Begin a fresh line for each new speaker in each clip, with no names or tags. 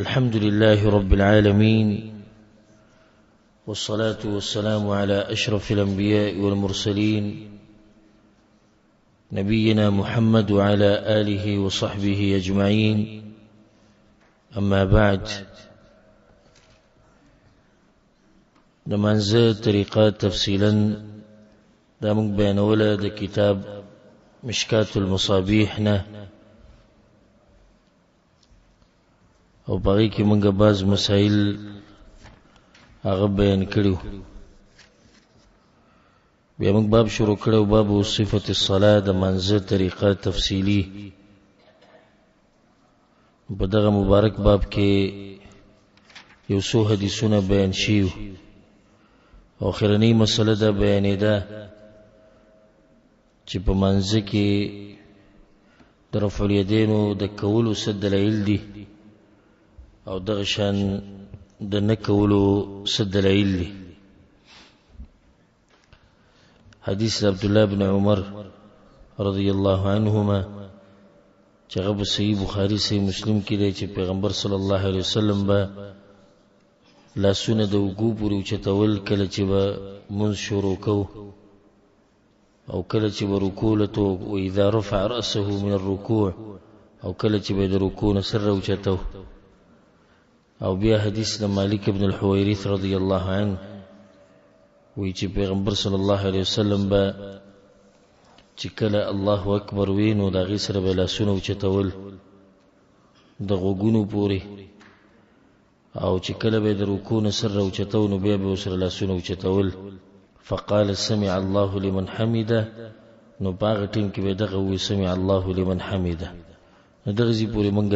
الحمد لله رب العالمين، والصلاة والسلام على أشرف الأنبياء والمرسلين نبينا محمد وعلى آله وصحبه أجمعين. أما بعد، نمانزه طريقات تفصيلا دامك بين ولد كتاب مشكات المصابيحنا، او باقی کی منگا باز مسائل هغه بیان کړو. بیا موږ باب شروع کړو، باب صفت الصلاة، د منځه طریقه تفصیلی. په دغه مبارک باب کې یو څو حدیثونه بیان شیو، او اخرنی مسله دا بیانې ده چې په منځه کې د رفع الیدینو د کولو څه دلایل دي، او دغه شان د نکولو څه دلایل دي. حدیث عبد الله بن عمر رضی الله عنهما چې هغه صحیح بخاری صحیح مسلم کې دی چې پیغمبر صلی الله علیه وسلم به لاسونه د وګو پورې اوچتول کله چې به مونځ شروع کو، او کله چې به رکوع لته، و اذا رفع رأسه من الركوع، او کله چې به د رکوع نه سر اوچتو. او بیا حدیث د مالک ابن الحویرث رضی الله عنه وی چې پیغمبر صلی الله علیه وسلم به چې کله الله اکبر وی نو د هغې سره به لاسونه اوچتول د غوږونو پورې، او چې کله به د رکوع نه سر اوچتو نو بیا به ورسره لاسونه اوچتول. فقال سمع الله لمن حمده، نو په هغه ټیم کې به دغه وی سمع الله لمن حمده. نو دغه ځای پورې موږ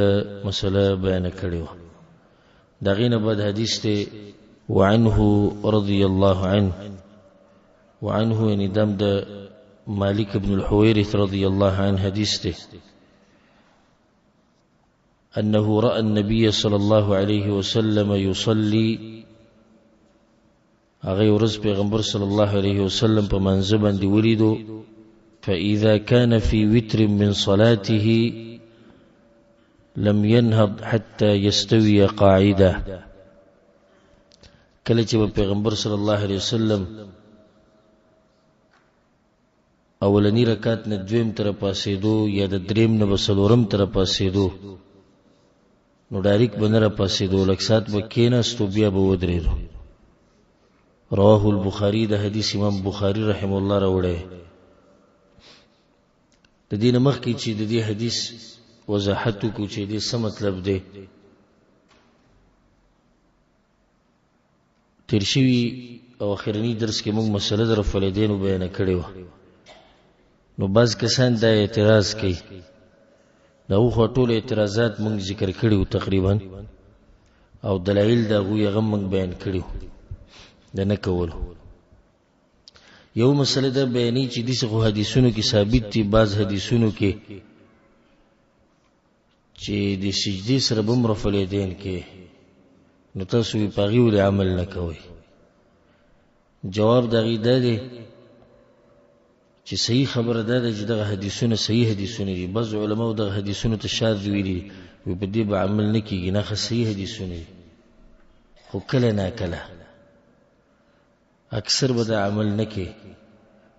مسله بیانه کړې وه. دغین بعد حدیث ته وعنه رضی الله عنه، وعنه یعنی دم د مالک ابن الحویرث رضی الله عنه حدیث ته انه رأى النبي صلى الله عليه وسلم يصلي، هغه ورځ پیغمبر صلی الله علیه وسلم په منځ باندې ولیدو. فاذا كان في وتر من صلاته لم ينهض حتى يستوي قاعده، کله چې پیغمبر صلی الله علیه وسلم اولنی رکعت نه دویم تر پاسېدو یا د دریم نه بسلورم تر پاسېدو نو ډایرک بنره پاسېدو، لکسات به کېناستو بیا به ودرېدو. رواه البخاری، د حدیث امام بخاری رحم الله راوړی. د دې نه مخکې چې د دې حدیث وضاحت کو چې دې څه مطلب دی، تیر شوي او اخرنی درس کې موږ مسله د رفع الیدینو بیان کړې وه. نو بعض کسان دا اعتراض کوي، دا خو ټول اعتراضات موږ ذکر کړي تقریبا، او دلایل دا غوی هغه موږ بیان کړي د نه کولو. یو مسله دا بیانې چې دغه حدیثونو کې ثابت دي، بعض حدیثونو کې چې د سجدې سره به رفع الیدین کې، نو تاسو په هغې ولې عمل نه کوئ؟ جواب د هغې دا دی چې صحیح خبره دا ده چې دغه حدیثونه صحیح حدیثونه دي. بعض علماو دغه حدیثونو ته شاذ ویلي، وی په دې به عمل نه کېږي. نه، صحیح حدیثونه دي، خو کله نا کله اکثر به دا عمل نه کوي،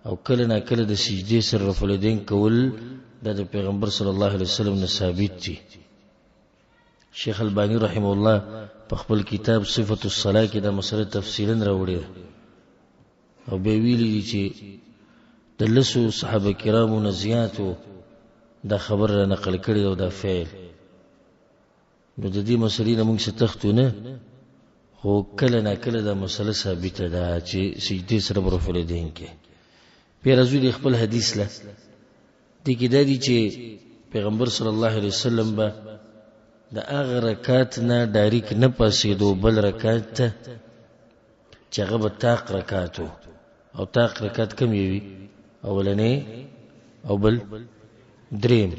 او کله نا کله د سجدې سره رفع الیدین کول دا د پیغمبر صلی الله علیه وسلم نه ثابت دي. شیخ البانی رحم الله په خپل کتاب صفت الصلاة کې دا مسله تفصیلا راوړې، او به ویلي دي چې د لسو صحابه کرامو نه زیاتو دا خبر را نقل کړی او دا فعل. نو د دې مسلې نه موږ څه تښتو نه، خو کله نا کله دا مسله ثابته ده چې سجدې سره به رفع الیدین کې. بیا راځو د خپل حدیث له دې کې دا دي چې پیغمبر صلی الله علیه وسلم به د هغه رکعت نه ډایرک نه پاسېدو بل رکعت ته چې هغه به طاق رکعت و، او طاق رکعت کم وي، اولنی او بل دریم.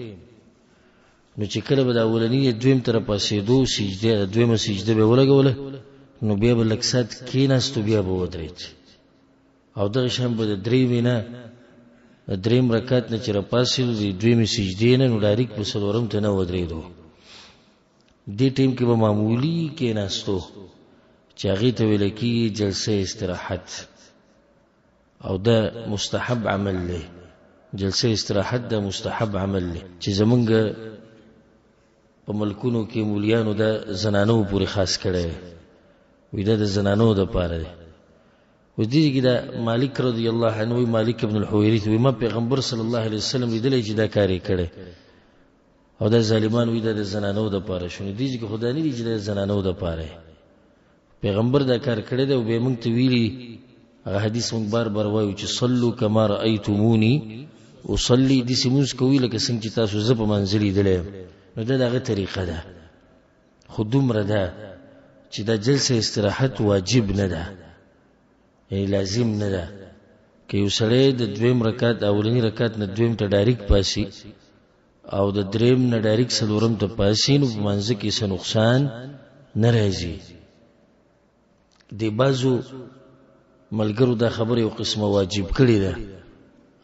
نو چې کله به د اولنی دویم تر پاسېدو سجده دویمه سجده به ولګوله، نو بیا به لکسات کېناستو، بیا به ودرېد، او دغه شان به د درېمې نه دریم رکعت نه چې را پاسېدو د دویمې سجدې نه نو ډایرک په څلورم ته نه ودرېدو. دې ټیم کې به معمولی کې ناستو چې هغه ته ویل کی جلسه استراحت او دا مستحب عمل له جلسه استراحت دا مستحب عمل له چې زمونږ په ملکونو کې مولیانو دا زنانو پورې خاص کړي وي دا د زنانو د پاره دی و دې کې دا مالک رضی الله عنه مالک ابن الحویرث وي ما پیغمبر صلی الله علیه وسلم لیدلې چې دا کاری کړي او دا ظالمان وي دا د زنانو د پاره شونه دي چې خدای نه دي چې د زنانو د پاره پیغمبر دا کار کړی دی او به موږ ته ویلي هغه حدیث موږ بار بار وایو چې صلوا کما رأیتمونی اصلي دې سیموز کوي لکه څنګه چې تاسو زه په منځلي دلې نو دا دغه طریقه ده خو دومره ده چې دا جلسه استراحت واجب نه ده یعنی لازم نه ده که یو سړی د دویم رکعت اولنی رکعت نه دویم ته ډایرکټ پاسي او د دریم نه ډایرکټ څلورم ته پاسي نو په منځ کې څه نقصان نه راځي دی بازو ملګرو دا خبره یو قسمه واجب کړی ده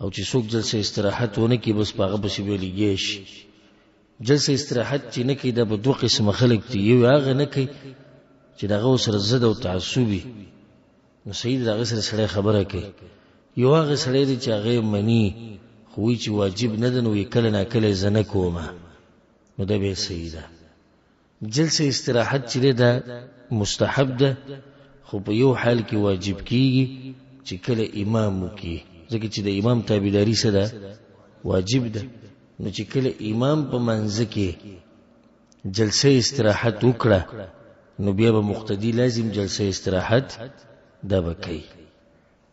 او چې څوک جلسه استراحت ونه کی بس پاغه بشي ویلېږي جلسه استراحت چې نه کی دا په دوه قسمه خلک دي یو هغه نه کی چې دغه سره زده او تعصبي نو سید دغه سره خبره کوي یو هغه سره دی چې هغه منی خو چې واجب نه ده نو کله نه کله زنه کومه نو دا به سیده جلسه استراحت چې ده مستحب ده خو په یو حال کې واجب کیږي چې کله امام وکي ځکه چې د امام تابعداري سره واجب ده نو چې کله امام په منځ کې جلسه استراحت وکړه نو بیا به مقتدی لازم جلسه استراحت دا وکړي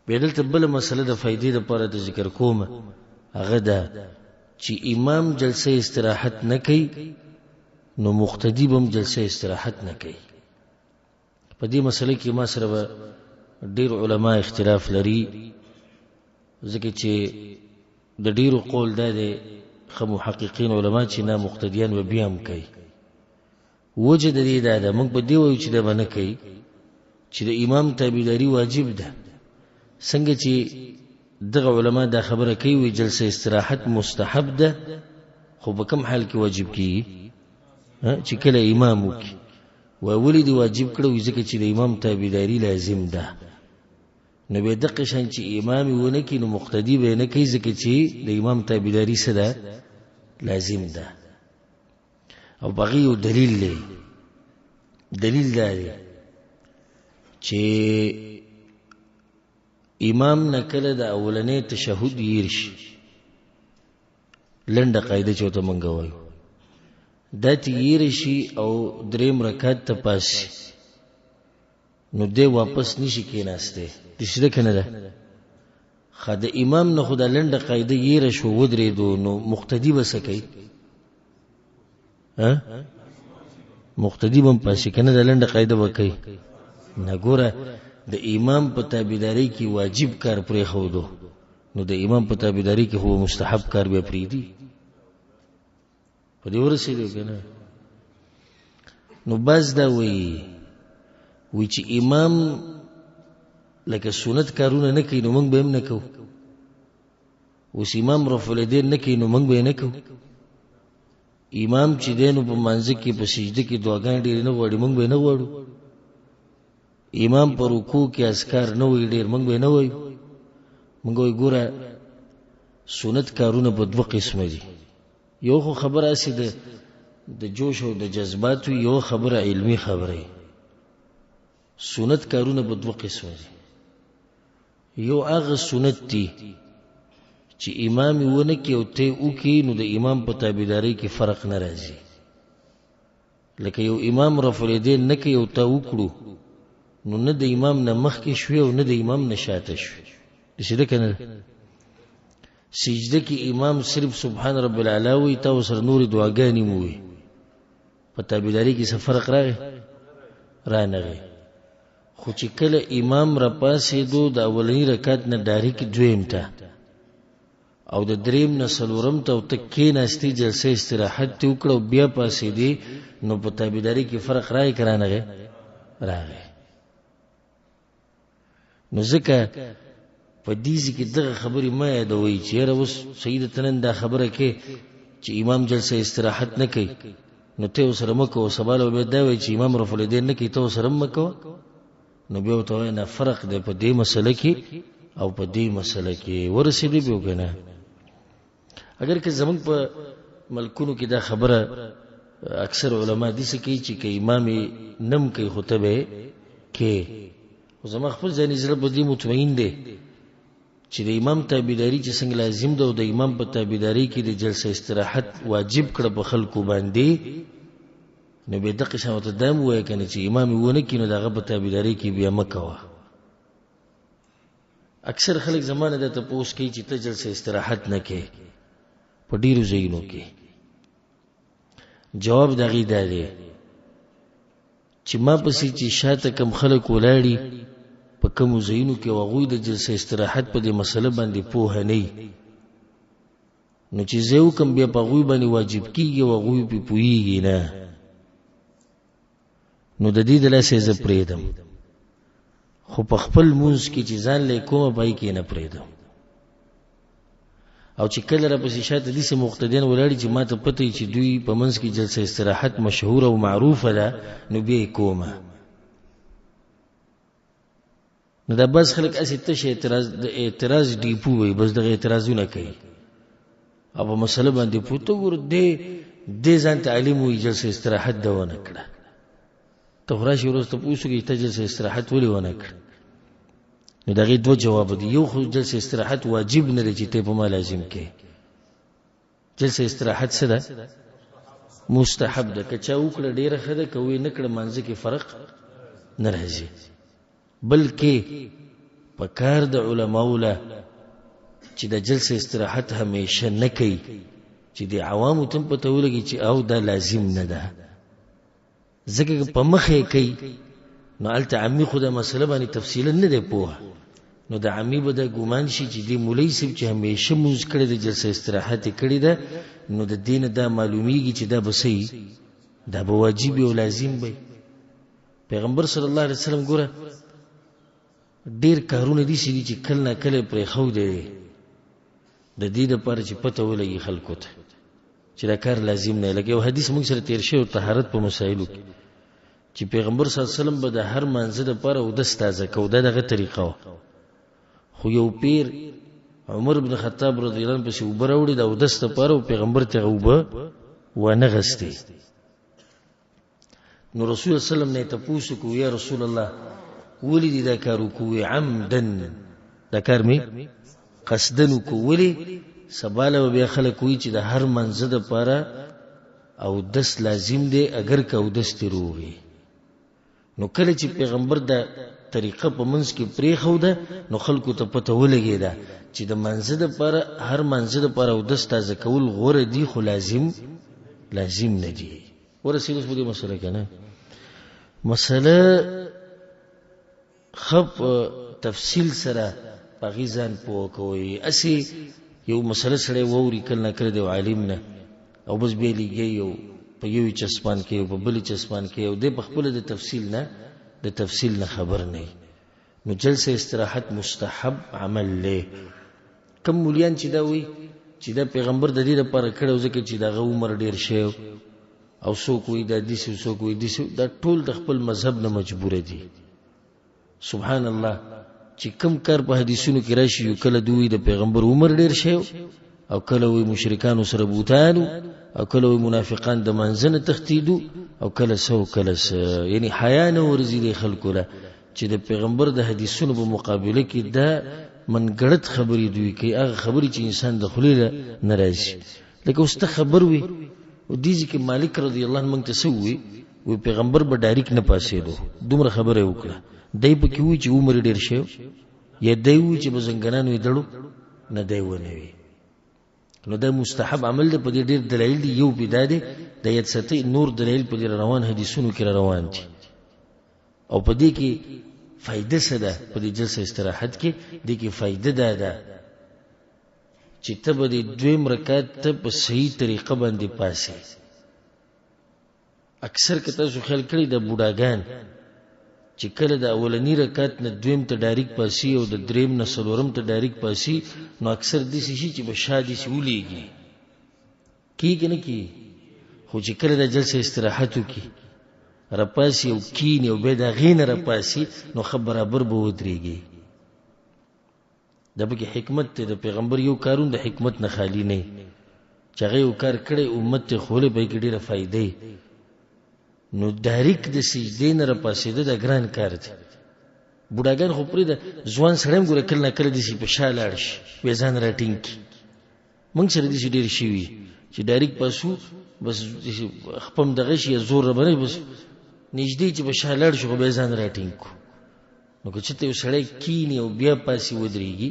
بیا دلته بل مسله د فائدې لپاره د ذکر کوم هغه ده چې امام جلسه استراحت نه کوي نو مقتدی به جلسه استراحت نه کوي په دې مسله کې ما سره ډېر علما اختلاف لري ځکه چې د ډېرو قول ده د محققین علما چې نه مقتدیان و بیا هم کوي وجه د دې ده موږ په دې وایو چې دا باندې کوي چې د امام تابعداري واجب ده څنګه چې دغه علما دا خبره کوي وی جلسه استراحت مستحب ده خو په کوم حال کې واجب کیږي چې کله امام وکي ولی دی واجب کړو ځکه چې د امام تابعداري لازم ده نو به دغه شان چې امام ونه کې نو مقتدی به نه کوي ځکه چې د امام تابعداري سره لازم ده او بغي یو دلیل دی دلیل دی چې امام نکله د اولنې تشهود یېرش لنډه قاعده چوته مونږ وایو دا تیرشي او دریم رکعت ته پاسي نو دې واپس نشي کېناسته د شته کنه ده خدای امام نه خدای لنډه قاعده یېره شو ودرې دو نو مقتدی وسکي مقتدی بم پاسي کنه د لنډه قاعده وکي نه ګوره د امام په تابعداري کې واجب کار پرې خو دو نو د امام په تابعداري کې هو مستحب کار به پرې دي په دې ورسېږي کنه نو باز دا وی چې امام لکه سنت کارونه نه کوي نو موږ به هم نه کوو اوس امام رفع الیدین نه کوي نو موږ به نه کوو امام چې دینو په منځ کې په سجده کې دعاګانې ډېر نه غواړي موږ به نه غواړو امام پر رکوع کې اذکار نه وي ډېر موږ به نه وایو موږ وایو ګوره سنت کارونه په دوه قسمه دي یو خو خبره اسی د جوش او د جذبات یو خبره علمی خبره سنت کارونه په دوه قسمه دي یو هغه سنت دي چې امام ونه کې او ته او کې نو د امام په تابعداري کې فرق نه راځي لکه یو امام رفع الیدین نه کې او ته وکړو نو نه د امام نه مخ کې شوی او نه د امام نه شاته شوی دشه کنه سجده کې امام صرف سبحان رب العلا وی تا وسر نور دعاګانی موي په تابعداري کې څه فرق راغی رانغی خو چې کله امام را پاسې دو د اولنی رکعت نه ډایرکټ دویم ته او د دریم نه سلورم ته تکې نهستی جلسه استراحت ته وکړو بیا پاسې دی نو په تابعداري کې فرق راغی کرانغه راغی نو ځکه په دې کې دغه خبرې ما یادوي چې راوس سیدتنن دا خبره کې چې امام جلسه استراحت نه کوي نو ته سره مکو سباله به دا وی چې امام رفع الیدین نه کی ته سره مکو نو بیا ته نه فرق دی په دې مسله کې او په دې مسله کې ورسېږي به وکنه. اگر که زمونږ په ملکونو کې دا خبره اکثر علما دي چې امام نم کوي خطبه کې زما خپل ځاني زړه په دې مطمئن دي چې د امام تابعداري چې څنګه لازم ده او د امام په تابعداري کې د جلسه استراحت واجب کړه په خلکو باندې نو به دغه شاوته دام وای کنه چې امام ونه کینو دغه په تابعداري کې بیا مکوه. اکثر خلک زمانه د تپوس کوي چې ته جلسه استراحت نه کې په ډیرو ځایونو کې. جواب دغه دی چې ما پسې چې شاته کم خلک ولاړی په کوم ځایونو کې وغوی د جلسه استراحت په دې مسله باندې پوه نه نو چې زه کوم بیا په غوی باندې واجب کیږي وغوی په پویږي نه نو د دې د لاسه ز پریدم خو په خپل مونږ کې چې ځان له کومه پای کې نه پریدم او چې کله را پسې شاته دې سه مقتدیان ولاړی چې ما ته پته چې دوی په منځ کې جلسه استراحت مشهور او معروفه ده نو بیا کومه نو دا بس خلک اسی ته اعتراض ډیپو وي بس دغه اعتراضونه کوي او په مسله باندې پوتو ور دې ځان تعلیم وي جلسه استراحت ده ونه کړه ته خراشي ورسته پوښتنه کې ته جلسه استراحت ولې ونه کړه نو دغه دوه جواب دي. یو خو جلسه استراحت واجب نه لري چې ته په ما لازم کې جلسه استراحت څه ده مستحب ده که چا وکړه ډیره خده کوي نه کړه منځ کې فرق نه راځي بلکې په کار د علماو له چې د جلسه استراحت همیشه نه کوي چې د عوامو تم په تولګي چې او دا لازم نه ده ځکه په مخه کوي نو الته عمي خو د مسله باندې تفصیلا نه دی پوهه نو د عمي به د ګومان شي چې د مولوی صاحب چې همیشه موږ کړی د جلسه استراحت کړی ده نو د دین دا معلومیږي چې دا بسې دا به واجب او لازم وي. پیغمبر صلی الله علیه وسلم ګوره ډیر کارونه دي چې کله نه کله پرې خو دی د دې لپاره چې پته ولګي خلکو ته چې دا کار لازم نه لګي. او حدیث موږ سره تیر شوی طهارت په مسایلو کې چې پیغمبر صلی الله علیه وسلم به د هر منځ لپاره او د ستازه کو دغه طریقه خو یو پیر عمر بن خطاب رضی الله عنه په څو براوړي دا ودست لپاره او پیغمبر ته وبه ونه غستې نو رسول الله صلی الله علیه وسلم نه تاسو کو یا رسول الله ولې دا کارو کوی عمدن دا کار می قصدن کوی سباله بیا خلک کوی چې د هر منځ لپاره او دس لازم دی اگر کو دست روغي نو کله چې پیغمبر دا طریقه په منځ کې پرې خو ده نو خلکو ته پته ولګی دا چې د منځ لپاره هر منځ لپاره او دست تازه کول غوړه دی خو لازم نه دی. ورسېږي په دې مسله کې نه مسله خپ تفصیل سره پاغیزان پوه کوي اسی یو مسله سره ووري کله کړ دی عالم نه او بس به لګي یو په یو چسپان کې او په بل چسپان کې او د خپل د تفصیل نه خبر نه نو جلسه استراحت مستحب عمل له کوم مليان چې دا وي چې دا پیغمبر د دې لپاره کړو ځکه چې دا عمر ډیر شی او څوک وي دا دي څوک وي دي دا ټول د خپل مذهب نه مجبور دي. سبحان الله چې کوم کار په حدیثونو کې راشي یو کله دوی د پیغمبر عمر ډیر شی او کله وي مشرکان سره بوتانو او کله وي منافقان د منځنه تختیدو او کله یعنی حیا نه ورزيدي خلکو له چې د پیغمبر د حدیثونو په مقابله کې دا منګړت خبرې دوی کوي هغه خبرې چې انسان د خلیله ناراضي لکه واست خبر وي او دیږي کې مالک رضی الله عنه مونږ ته سوي وي پیغمبر به ډایرک نه پاسېدو دومره خبره وکړه دای په کې وی چې عمر ډیر شي یا دی وی چې بزنګنان وي دړو نه دی ونه وي نو دا مستحب عمل دی په دې ډیر دلایل دی یو بداده د یتستی نور دلایل په دې روان حدیثونو کې روان دي او په دې کې فائدہ څه ده په دې جلسه استراحت کې دې کې فائدہ ده چې ته به د دویم رکعت ته په صحیح طریقه باندې پاسې اکثر کته شو خیال کړی د بوډاګان چې کله د اولنی رکعت نه دویم ته ډایرک پاسي او د دریم نه څلورم ته ډایرک پاسي نو اکثر د شي چې به شادي سولېږي کیږي نه کی خو چې کله د جلسه استراحت وکي رپاسي او کینی او به د غین رپاسي نو برابر به ودرېږي. دا به حکمت ته د پیغمبر یو کارون د حکمت نه خالی نه چې هغه یو کار کړي امت ته خوله به کې ډیره فائدې. نو داریک د سجدې نه رپاسېده د ګران کار دی. بوډاګان خو پرې د ځوان سړی ګوره کله نه کله داسې په شا لاړ شي وې ځان راټینګ کړي. موږ سره داسې ډېر شوي چې ډایرک پاسو بس خپم دغه شي زور ربنه بس نږدې چې په شا لاړ شو خو به ځان راټینګ کو. نو که چېرته یو سړی کینی او بیا پاسې ودرېږي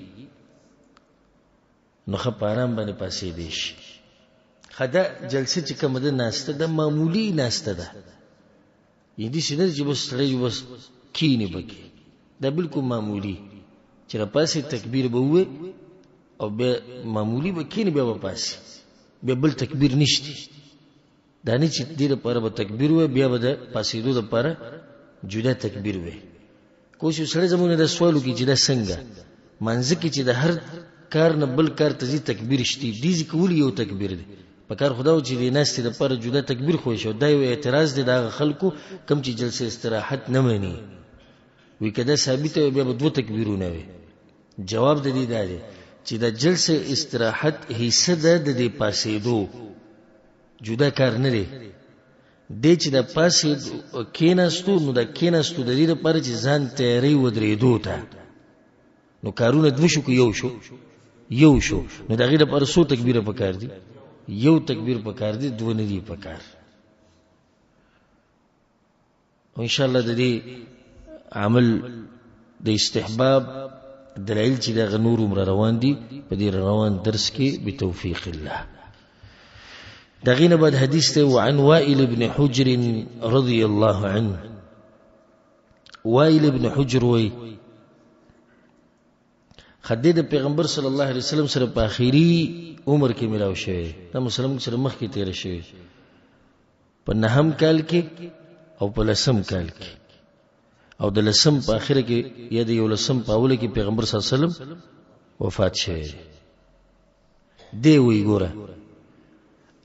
نو ښه په ارام باندې پاسېدی شي. ښه دا جلسه چې کومه ده ناسته ده معمولي ناسته ده، یعنې داسې نه ده چې بس سړی بس کینی پکې، دا بلکل معمولي چې راپاسې تکبیر به ووایي او بیا معمولي به کینی بیا به پاسې بیا بل تکبیر نشته. دا نه چې دې لپاره به تکبیر ووایي بیا به د پاسېدو لپاره جدا تکبیر ووایي. کوم یو سړی زموږ نه دا سوال وکړي چې دا څنګه منځه کې چې د هر کار نه بل کار ته ځي تکبیر شته دې ځکه ولې یو تکبیر دی په کار خدا و چې د ناستې لپاره جدا تکبیر خو شو. دا یو اعتراض دی د هغه خلکو کوم چې جلسه استراحت نه مني وی که دا ثابته وي بیا به دوه تکبیرونه وي. جواب د دې دا دی چې د جلسه استراحت حصه ده د دې پاسېدو، جدا کار نه دی. دې چې د پاسې کېناستو نو د کېناستو د دې لپاره چې ځان تیاری ودرېدو ته نو کارونه دوه شو که یو شو نو د هغې لپاره څو تکبیره پکار دي؟ یو تکبیر پکار دي، دوه نه دي پکار. او انشاءالله د دې عمل د استحباب دلایل چې دغه نور عمر روان دي په دې روان درس کې بتوفیق الله. دغې نه بعد حدیث ته وعن وائل بن حجر رضی الله عنه. وائل بن حجر وی خدې د پیغمبر صلی الله علیه وسلم سره په آخري عمر کې ملاو شوی، دا مسلم سره مخکې تیر شوی په 9 کال کې او په 10 کال کې، او د 10 په اخره کې یا د 11 په اوله کې پیغمبر صلی الله علیه وسلم وفات شوی دی. وی ګوره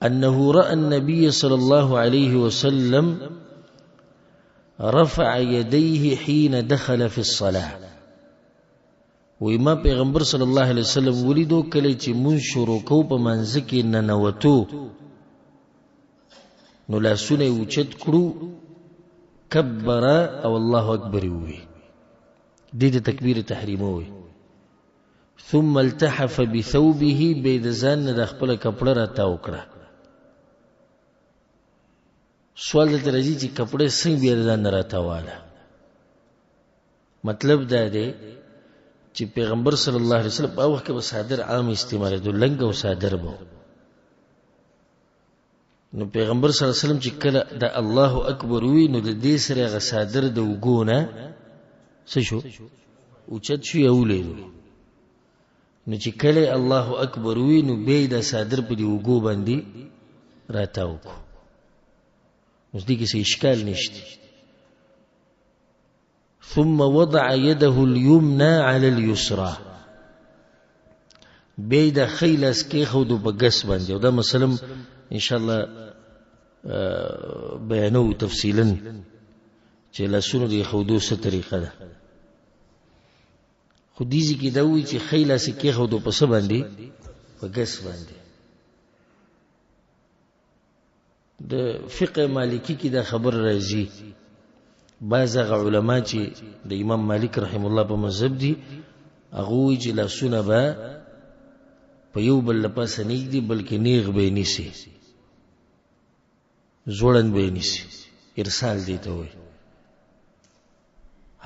انه راى النبي صلى الله عليه وسلم رفع يديه حين دخل في الصلاه. وی ما پیغمبر صلی الله علیه وسلم ولیدو کله چې مون شروع کو په منځ کې ننوتو نو لاسونه اوچت کړو کبر او الله اکبر وی دې د تکبیر تحریم وی ثم التحف بثوبه بيد ځان د خپل کپڑا را تاو کړه. سوال د درځي چې کپڑے څنګه بیا ځان را تاواله، مطلب دا دی چې پیغمبر صلی الله علیه وسلم په وخت کې به صادر عام استعمال دي، لنګ او صادر به. نو پیغمبر صلی الله علیه وسلم چې کله د الله اکبر وی نو د دې سره غ صادر د وګونه څه شو اوچت شو یولې نو چې کله الله اکبر وی نو به د صادر په دی وګو باندې راتاو کو. اوس دې کې څه اشکال نشته. ثم وضع يده اليمنى على اليسرى بيد خيلاس کې خودو په ګس باندې، او دا مثلا ان شاء الله بیانو تفصیلا چې لاسونو دی خودو څه طریقه ده. خو دې کې دا وی چې خیلاس کې خودو په څه باندې په ګس باندې. د فقه مالکی کې دا خبر راځي بعض علماء چې د امام مالک رحم الله په مذهب دي هغه چې لاسونه به په یو بل لپاسه نږدې بلکې نیغ به نیسي، زوړن به نیسي، ارسال دی ته وي.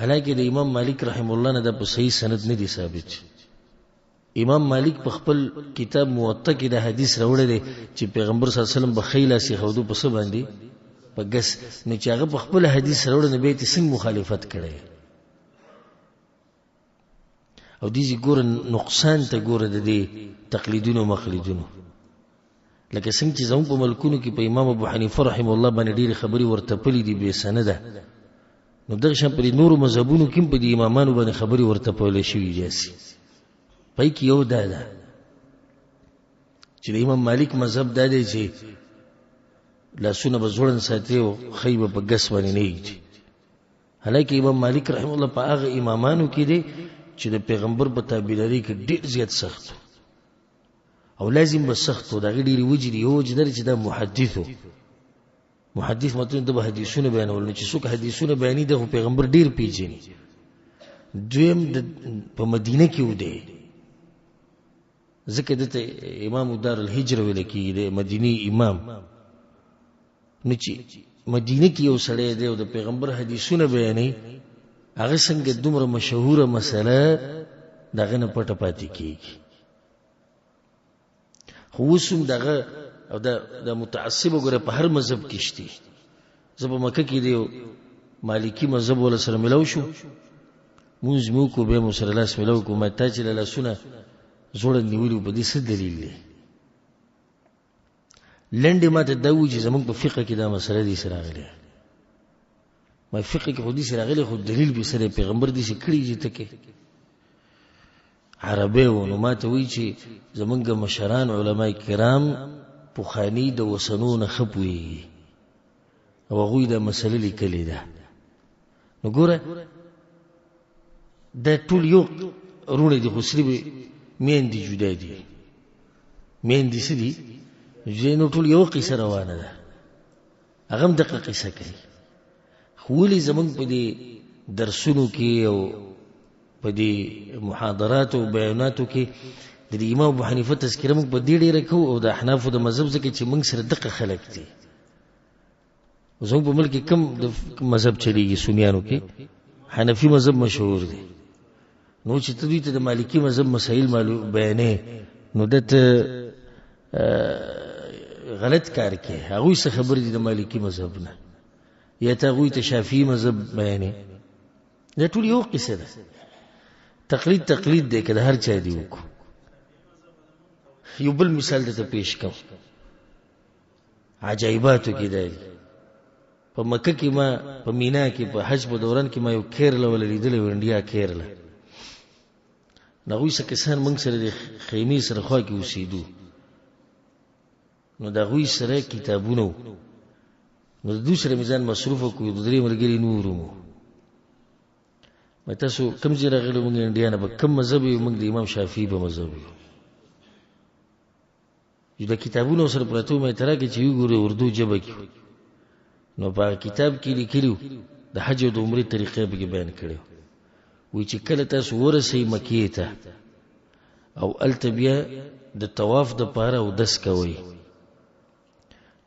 حالانکه د امام مالک رحم الله نه د په صحیح سند نه دي ثابت. امام مالک په خپل کتاب موطا کې د حدیث راوړی دی چې پیغمبر صلی الله علیه وسلم بخیلا سی خودو په څه باندې په ګس، نو چې هغه په خپل حدیث راوړی نه به څنګه مخالفت کړي. او دې ګور نقصان ته ګور د دې تقلیدونو مخلدونو، لکه څنګه چې زموږ په ملکونو کې په امام ابو حنیفه رحم الله باندې ډېری خبري ورته پلي دي به سنده، نو دغه شان په نورو مذهبونو کې په دې امامانو باندې خبري ورته پلي شوي جاسي. پای کې یو دا چې د امام مالک مذهب دا دی چې لاسونه به زوړن ساتي او خیبه په ګس باندې نه ایږي. حالکه امام مالک رحم الله په هغه امامانو کې دی چې د پیغمبر په تابعداري کې ډېر زیات سخت او لازم به سخت و. دغه ډېرې وجې دي. یو وجه دا چې دا محدث مطلب د حدیثونه بیانول، نو چې څوک حدیثونه بیانې د پیغمبر ډېر پیژني. دویم په مدینه کې و دی، ځکه دته امام دار الهجره ویل کېږي، د مدینی امام. نو چې مدینه کې یو سړی دی او د پیغمبر حدیثونه بیانې، هغه څنګه دومره مشهوره مسله دغه نه پټه پاتې کېږي. خو اوس هم دغه او د متعصب وګوره په هر مذهب کې شته. زه په مکه کې دی مالکی مذهب ولا سره ملو شو، موږ مو کو به مو سره لاس ملو کو، ما ته چې له سونه زوړ نیولو په دې څه دلیل دی؟ لنډه ماته دا وایي چې زمونږ په فقه کې دا مسله دي سره راغلي. ما فقه کې خو دې سره راغلي، خو دلیل به سره پیغمبر دې څه کړی چې تکي عربي و. نو ماته وایي چې زمونږ مشران علما کرام پوخانی د وسنونه خپوي او هغه دا مسله لیکلې ده. نو ګوره دا ټول یو رونه دي، خو سری میندې جدا دي. میندې سړي نو ټول یو قصه روانه ده، هغه هم دغه قصه کوي. خو ولې زمونږ په دې درسونو کې او په دې محاضرات او بیاناتو کې د امام ابو حنیفه تذکره موږ په دې ډیره کوو او د احناف د مذهب ځکه چې موږ سره دغه خلک دي. زموږ په ملک کم د مذهب چلیږي، سنیانو کې حنفي مذهب مشهور دی. نو چې ته دوی ته د مالکی مذهب مسائل بیانې، نو دته غلط کار کوي. هغوی څه خبر دي د مالکی مذهب نه، یا ته هغوی ته شافعي مذهب بیانې. دا ټول یو قصه ده. تقلید دی که د هر چا دی وکړو. یو بل مثال درته پیش کوم. عجایباتو کې دی په مکه کې، ما په مینا کې په حج په دوران کې ما یو کیرلا ولا لیدلی و، انډیا کیرلا. هغوی څه کسان موږ سره د خیمې سره خوا کې اوسېدو، نو د هغوی سره کتابونه و. نو د دوی سره مې ځان مصروفه کړو، د درې ملګري نور وو. ما تاسو کوم ځای راغلي موږ انډیا نه، په کوم مذهب یو؟ موږ د امام شافعي په مذهب یو. د کتابونو سره پرته مې تر کې چې وګورې اردو ژبه کې، نو په کتاب کې لیکلو د حج او د عمرې طریقې به بیان کړو. وی چې کله تاسو ورسئ مکې ته او الته بیا د طواف د پاره او دس کوي،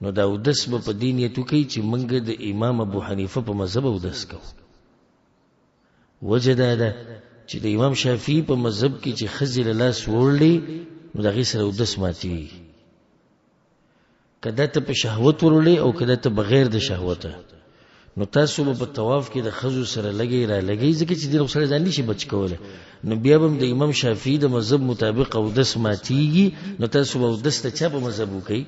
نو دا او دس به په دین یې توکي چې موږ د امام ابو حنیفه په مذهب او دس کوو. وجه دا ده چې د امام شافعي په مذهب کې چې خزل لاس وړلې، نو دغه سره او دس ماتي. کله ته په شهوت ورولې او کله ته بغیر د شهوت، نو تاسو په طواف کې د خزو سره لګي را لګي، ځکه چې د سره ځان نشي بچ کوله. نو بیا هم د امام شافعي د مذهب مطابق او دس ماتيږي. نو تاسو به دس ته چا په مذهب وکي؟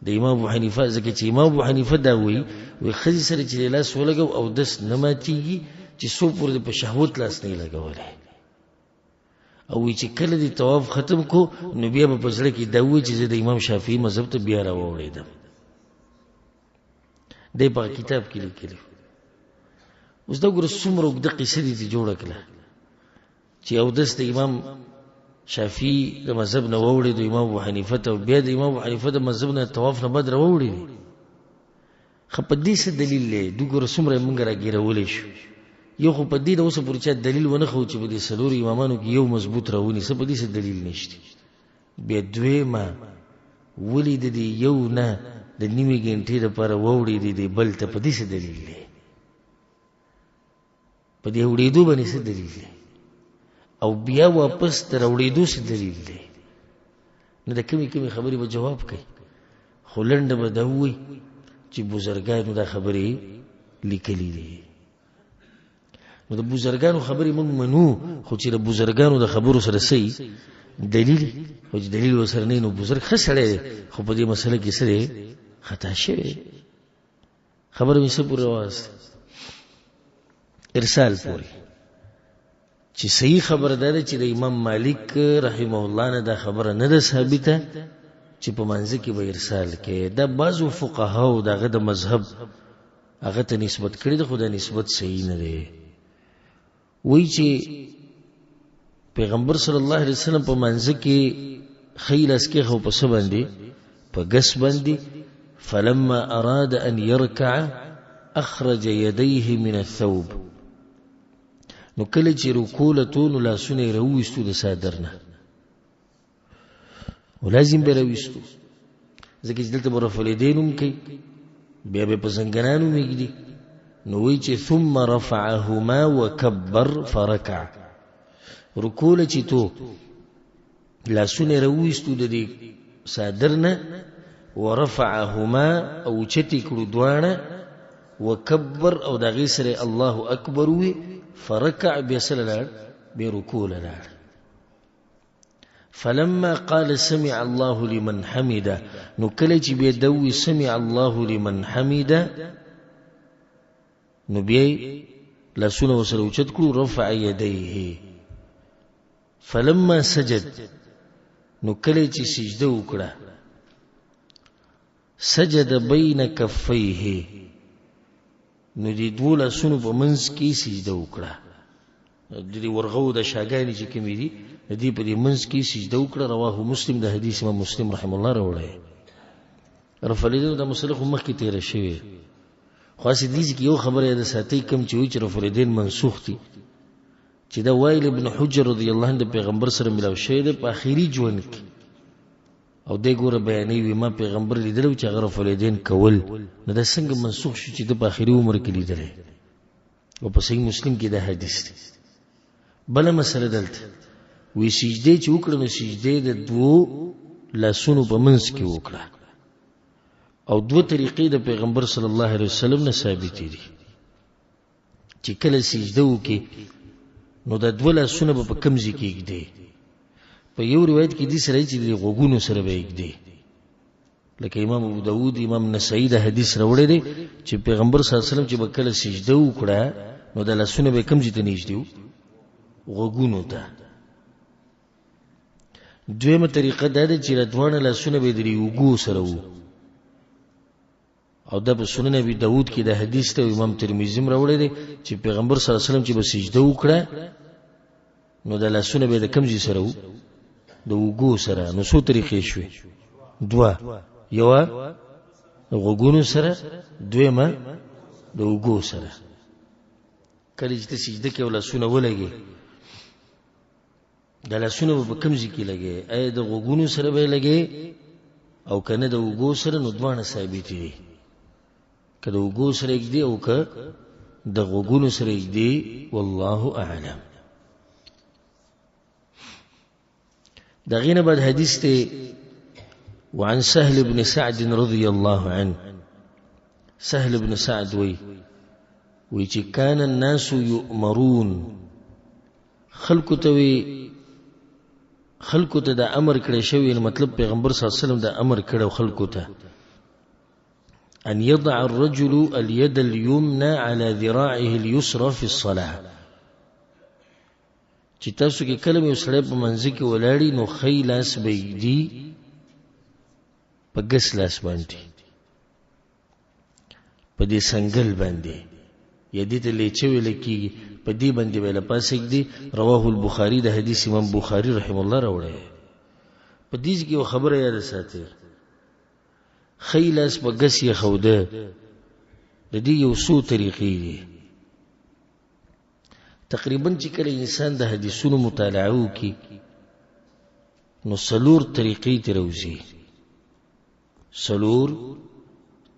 د امام ابو حنیفه. ځکه چې امام ابو حنیفه دا وی خزي سره چې لاس ولګو او دس نه ماتيږي چې سو پر په شهوت لاس نه لګولې. او چې کله دی طواف ختم کو، نو بیا په پزړه کې دا وی چې د امام شافعي مذهب ته بیا راوړېدم. دی په کتاب کې لیکلی. اوس دا ګوره څومره اوږده قصه دي چې جوړه کړه چې اودس د امام شافعي د مذهب نه ووړي د امام ابو حنیفه ته، بیا د امام ابو حنیفه د مذهب نه طواف نه بد راوړي. خو په دې څه دلیل دی؟ دوی ګوره څومره موږ راګیرولې شو. یو خو په دې د اوسه پورې چا دلیل ونه خو چې په دې څلورو امامانو کې یو مضبوط راونی، څه په دې څه دلیل نشته. بیا دویمه ولې د دې یو نه د نیمې ګنټې لپاره ووړي دي بل ته، په دې څه دلیل دی؟ په دې وړېدو باندې څه دلیل دی؟ او بیا واپس تر وړېدو څه دلیل دی؟ نو د کمی خبرې به جواب کوي، خو لنډه به دا ووایي چې بزرګانو دا خبرې لیکلي دي. نو د بزرګانو خبرې موږ منو، خو چې د بزرګانو د خبرو سره صحیح دلیل، او چې دلیل ورسره نه، نو بزرګ ښه سړی دی، خو په دې مسله کې څه دی؟ خطا شوی. خبره مې څه پورې واوسته؟ ارسال پورې. چې صحیح خبره ده چې د امام مالک رحمه الله نه دا خبره نه ده ثابته چې په منځ کې به ارسال کې. دا بعضو فقهاو دغه د مذهب هغه ته نسبت کړی د خدای نسبت صحیح نه دی. وایي چې پیغمبر صلی الله علیه وسلم په منځ کې خیل اس کې خو په څه باندې په ګس باندې فلما اراد ان يركع اخرج يديه من الثوب. نو کله چې رکوع لته نو لاسونه راوېستو د صادرنه ولازم به راوېستو ځکه چې دلته به رفع الیدین هم کوي بیا به په زنګنانو میږدي. نو وایي چې ثم رفعهما وكبر فركع. رکوع له چې تو لاسونه راوېستو د دې صادرنه ورفعهما او چتی کړو دواړه وكبر او دغه سره الله اکبر وی فركع بيسلل بركوع لار. فلما قال سمع الله لمن حمده نو کله چې به دوی سمع الله لمن حمده نو بیا لاسونه وسره اوچت کړو رفع يديه. فلما سجد نو کله چې سجده وکړه سجد بین کفیه نو دې دوه لاسونو په منځ کې سجده وکړه. د دې ورغو د شاګانی چې کوم دي دې په دې منځ کې سجده وکړه. رواه مسلم د حدیث امام مسلم رحم الله راوړی. رفع الیدین د مسلخ مخ کې تیر شوی خاص دې کې یو خبره ده ساتي کم چې رفع الیدین منسوخ دي چې دا وائل ابن حجر رضی الله عنه د پیغمبر سره ملاو شوی دی په اخیری ژوند کې او دې ګوره بیانوي ما پیغمبر لیدلو چې هغه رفع الیدین کول نو دا څنګه منسوخ شو چې د په اخیری عمر کې لیدل او په صحیح مسلم کې دا حدیث دی. بل مسله دلته وی سجده چې وکړه نو سجده د دوه لاسونو په منځ کې وکړه او دوه طریقې د پیغمبر صلی الله علیه وسلم نه ثابت دي چې کله سجده وکړي نو د دوه لاسونو په کوم ځای کې کېږي. په یو روایت کې دي سره چې د غوګونو سره به کېږي لکه امام ابو داود امام نسائی د حدیث راوړی دی چې پیغمبر صلی الله علیه وسلم چې کله سجده وکړه نو د لاسونو به کوم ځای ته نږدې غوګونو ته. دویمه طریقه دا ده چې دوه لاسونه به د یوګو سره وو او د په سنن ابي داود کې د حدیث ته امام ترمذی راوړی دی چې پیغمبر صلی الله علیه وسلم چې به سجده وکړه نو د لاسونه به د کوم ځای سره وو د وګو سره. نو څو طریقې شوې دوه یو غوګونو سره دویمه د وګو سره. کله چې سجده کې ولاسونه ولګي د لاسونه په کوم ځای کې لګي اې د غوګونو سره به لګي او کنه د وګو سره نو دوه ثابت دي کله وګو سره کې دی او که د غوګونو سره کې دی والله اعلم. دغینه بعد حدیث ته وعن سهل بن سعد رضي الله عنه. سهل بن سعد وی چې کان الناس یؤمرون خلق ته د امر کړی شوی مطلب پیغمبر صلی الله علیه وسلم د امر کړو خلق ته ان يضع الرجل اليد اليمنى على ذراعه اليسرى في الصلاه چې تاسو کې کلمه یو سره په منځ کې ولاړی نو خیلاس بيدی په ګس لاس باندې په دې څنګه باندې یدی ته لیچوي لکی په دې باندې ویل پاسې دی. رواه البخاري د حدیث امام بخاری رحم الله راوړی. په دې کې یو خبره یاد ساتئ خیلاس په ګس یې خوده د دې یو څو طریقې دي. تقریبا چې کله انسان د حدیثونو مطالعه وکي نو سلور طریقې ته راوځي. سلور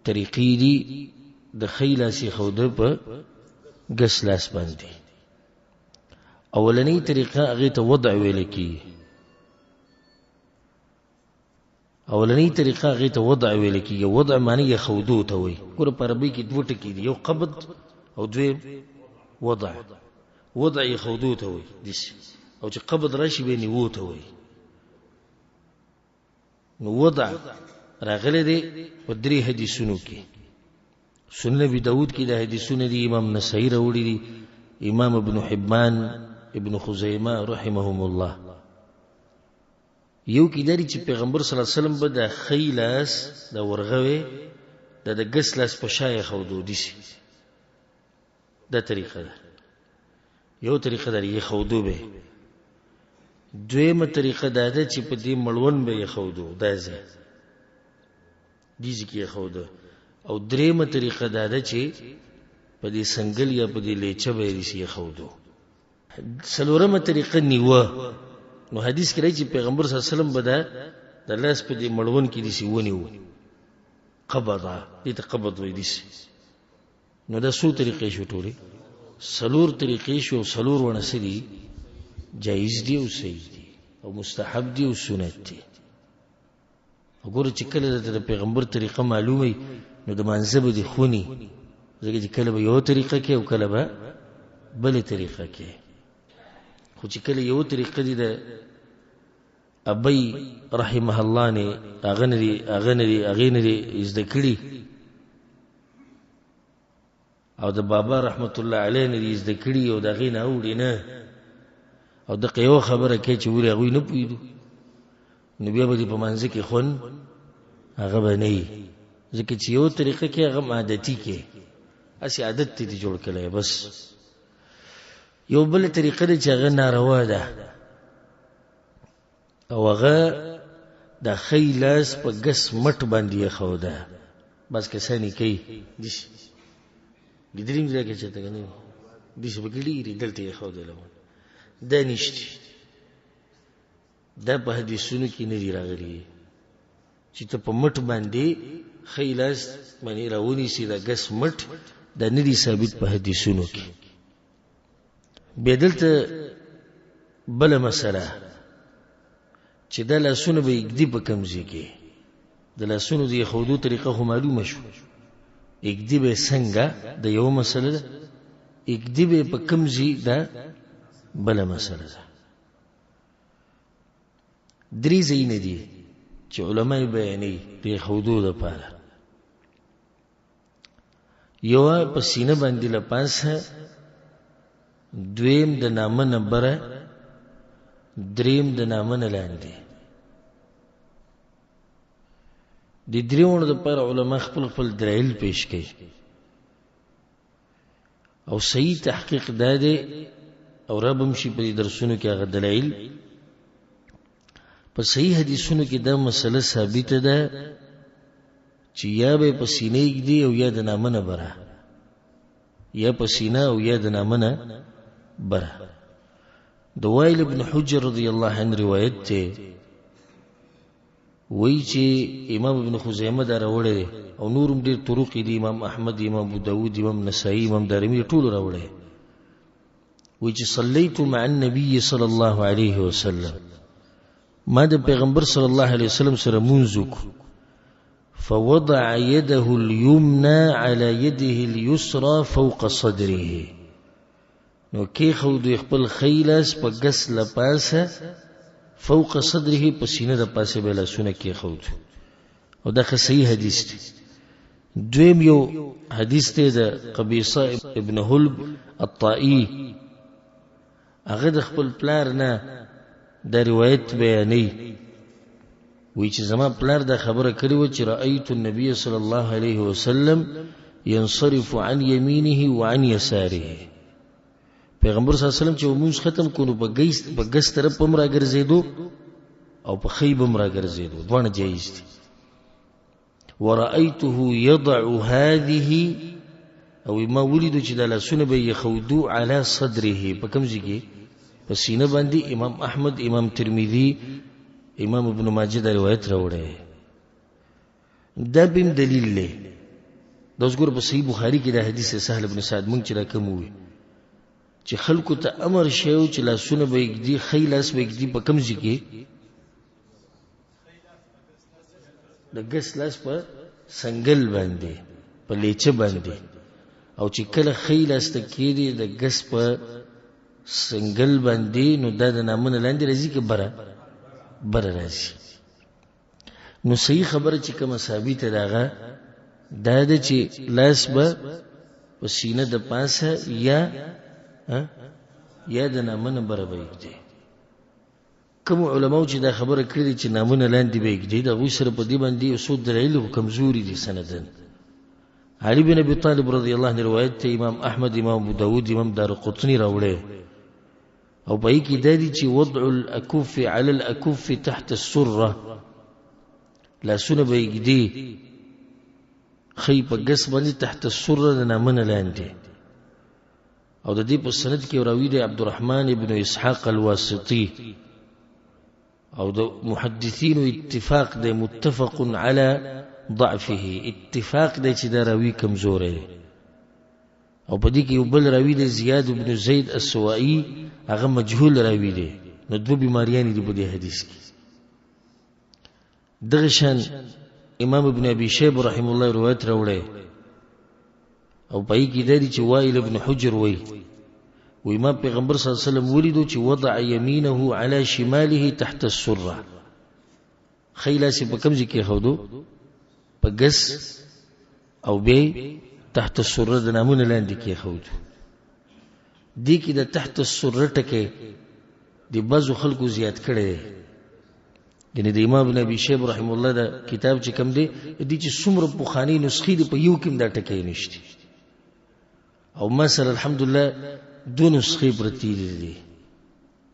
طریقې دي د خیلاس خوده په ګس لاس باندې. اولنی طریقه هغه ته وضع ویل کی وضع معنی خودو ته وي. ګور په عربی کې دوه ټکي دي یو قبض او دویم وضع. وضع خودو ته وي او چې قبض راشي به نیو ته وي. نو وضع راغله دي په درې حدیثونو کې. سنن ابي داود کې د حدیثونو دي امام نسائی راوړي دي امام ابن حبان ابن خزیمه رحمهم الله. یو کې داری چې پیغمبر صلی الله علیه وسلم به د خی لاس د ورغوي د ګس لاس په شای خودو دي شي دا طریقه ده یو طریقه ده یې خودو به دویمه طریقه ده چې په دې مړون به یې خودو دا ځي دیږي کې خودو او دریمه طریقه ده چې په دې سنگل یا په دې لیچه به یې شي خودو څلورمه طریقه نیوه نو حدیث کې راځي پیغمبر صلی الله علیه وسلم به د لاس په دې مړون کې دي شي ونیو قبضه دې ته قبض وې دي شي نو دا څو طریقې شو ټولې څلور طریقې شو څلور ونه سړي جایز دي او صحیح دي او مستحب دي او سنت دي وګوره چې کله د پیغمبر طریقه معلومه نو د منځب دي خوني ځکه چې کله به یو طریقه کې او کله به بل طریقه کې خو چې کله یو طریقه دي د ابي رحمه الله نه اغنري زده کړي او د بابا رحمت الله علیه نه زده کړي او د غینه اوړي نه او د قیو خبره کې چې وری غوي نه پویدو نبی به په منځ کې خون هغه باندې ځکه چې یو طریقه کې هغه عادتي کې اسی عادت دې جوړ کړي بس یو بل طریقه چې هغه ناروا ده او هغه د خیلاس په ګس مټ باندې خو ده بس کسانی کوي دیش ګدریم ځای کې چته کنه دیش بګړي دلته خو ده لمن دا نشته دا په حدیثونو کې نه دی راغلی چې ته په مټ باندې خیلاس باندې راونی سي دا ګس مټ دا نه دی ثابت په حدیثونو کې بدلته بل مسله چې د لاسونو به اګدی په کمزې کې د لاسونو دی خودو طریقه خو معلومه شو اګدی به څنګه د یو مسله ده اګدی به په کمزې ده بل مسله ده درې ځای نه دي چې علماء بیانې د خودو د پاره یو په سینه باندې لپاسه دویم د نامه نبره دریم د نامه لاندې د دریونو د پر علماء خپل دلایل پیش کړي او صحیح تحقیق داده او ربم شي په درسونو کې هغه دلایل په صحیح حدیثونو کې دا مسله ثابت ده چې یا به په سینې کې دی او یا د نامه نبره یا په سینه او یا د نامه بره د وائل ابن حجر رضی الله عنه روایت ته وی چې امام ابن خزیمه دا راوړی او نورم ډیر طرق دي امام احمد امام ابو داود امام نسائی امام دارمی ټول راوړی وی چې صلیت مع النبي صلی الله علیه وسلم ما د پیغمبر صلی الله علیه وسلم سره مونږ فوضع يده اليمنى على يده اليسرى فوق صدره نو کې خو د خپل خیلاس په ګس لپاسه فوق صدره په سینه د پاسه بلا سونه کې خو او دا صحیح حدیث دی دویم یو حدیث ته د قبیصه ابن حلب الطائي هغه د خپل پلار نه د روایت بیانې وی چې زما پلار دا خبره کړې و چې رأيت النبي صلی الله علیه وسلم ينصرف عن يمينه وعن يساره پیغمبر صلی الله علیه وسلم چې موږ ختم کونو په ګس طرف هم راګرځېدو او په خیب هم راګرځېدو دوه جایز دي ورأيته يضع هذه او ما ولید چې د لاسونه به يخودو على صدره په کوم ځای کې په سینه باندې امام احمد امام ترمذی امام ابن ماجه دا روایت راوړی دا بیم دلیل له د وګور په صحیح بخاری کې دا حدیث سهل ابن سعد مونږ چې راکم وي چې خلکو ته امر شیو چې لاسونه به یګدي خیلاس به یګدي په کوم ځای کې د ګس لاس په سنگل باندې په لیچه باندې او چې کله خیلاس ته کېږي د ګس په سنگل باندې نو دا د نامونه لاندې راځي کې بره راځي نو صحیح خبره چې کومه ثابته داغه دا د چې لاس به په سینه د پاسه یا د نامونه بره وي کوم علماء چې دا خبره کړې چې نامونه لاندې به کېږي دا غوي سره په دې باندې اصول دلایل کمزوري دي سندن. علي بن ابي طالب رضی الله عنه روایت ته امام احمد، امام ابو داود، امام دارقطني راوړي او په کې دا دي چې وضع الاكف على الاكف تحت السره، لا سونه به کېږي خی په ګس باندې تحت السره د نامونه لاندې. او د دې په سند کې راوي دی عبدالرحمن ابن اسحاق الواسطي او د محدثین اتفاق دی متفق على ضعفه، اتفاق دی چې دا راوي کمزور دی. او په دې کې یو بل راوي دی زیاد بن زید السوائي، هغه مجهول راوي دی. نو دوه بیماریان دي په دې حدیث کې. دغه شان امام ابن ابي شيبه رحم الله روایت راوړي او په کې دی چې وائل ابن حجر وایي وإمام پیغمبر صلی الله علیه وسلم ولیدو چې وضع يمينه على شماله تحت السره، خیلا سی په کوم ځای کې خودو په ګس او به تحت السره د نامونه لاندې کې خودو. دې کې د تحت السره ټکي د بعضو خلکو زیات کړي دي. یعنی د امام ابن ابي شيبه رحم الله دا کتاب چې کوم دی دې چې څومره بخاري نسخې دی په یو کې دا ټکي نشته. او مثلا الحمدلله دو نسخې پرتی دي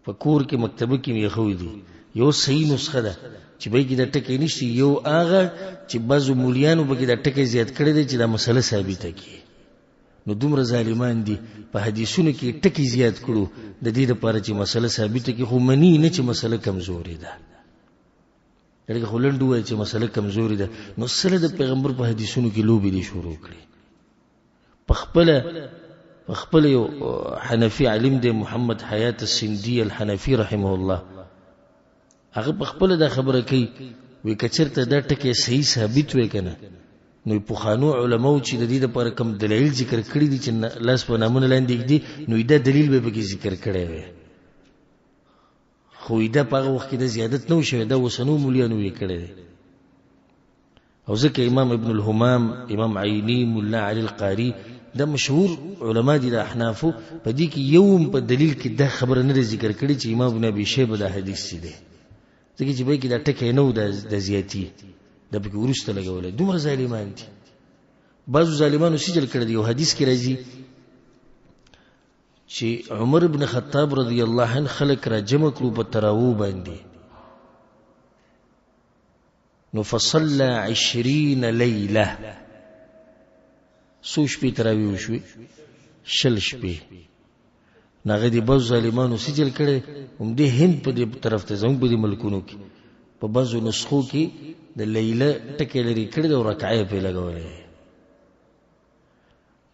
په کور کې مکتبه کې یې خو دي. یو صحیح نسخه ده چې به کې دا ټکی نشي، یو هغه چې بعضو مولیانو به کې دا ټکی زیات کړی دی چې دا مسله ثابته کړي. نو دومره ظالمان دي په حدیثونو کې ټکی زیات کړو د دې لپاره چې مسله ثابته کړي، خو منی نه چې مسله کمزوري ده. دغه خلند وایي چې مسله کمزوري ده. نو سره د پیغمبر په حدیثونو کې لوبې دي شروع کړي. په خپل یو حنفي عالم دی محمد حیات السندي الحنفي رحمه الله، هغه په خپل دا خبره کوي وی کچرته دا ټکی صحیح ثابت وي کنه نو په خانو علماء چې د دې لپاره کوم دلایل ذکر کړی دي چې لاس په نامونه لاندې دي نو دا دلیل به کې ذکر کړی وي. خو دا په هغه وخت کې د زیادت نو شوی، دا وسنو مولیانو یې کړی دی. او ځکه امام ابن الهمام، امام عینی، مولا علی القاری دا مشهور علما دي د احنافو، په دې کې یوم په دلیل کې دا خبره نه ذکر کړي چې امام ابن ابي شيبه دا حدیث دی. ځکه چې به کې دا ټکی نو د زیاتی د به ورسته لګولې. دومره ظالمان دي. بعضو ظالمانو سجل کړی دی. یو حدیث کې راځي چې عمر ابن خطاب رضی الله عنه خلق را جمع کړو په تراوو باندې، نو فصلى 20 ليله، سو شپې تراوی وشوي، شل شپې. ناغه دی بعض ظالمانو سجل کړي هم دې هند په دې طرف ته زموږ په دې ملکونو کې په بعضو نسخو کې د لیله ټکی لري کړي او رکعې په لګولې.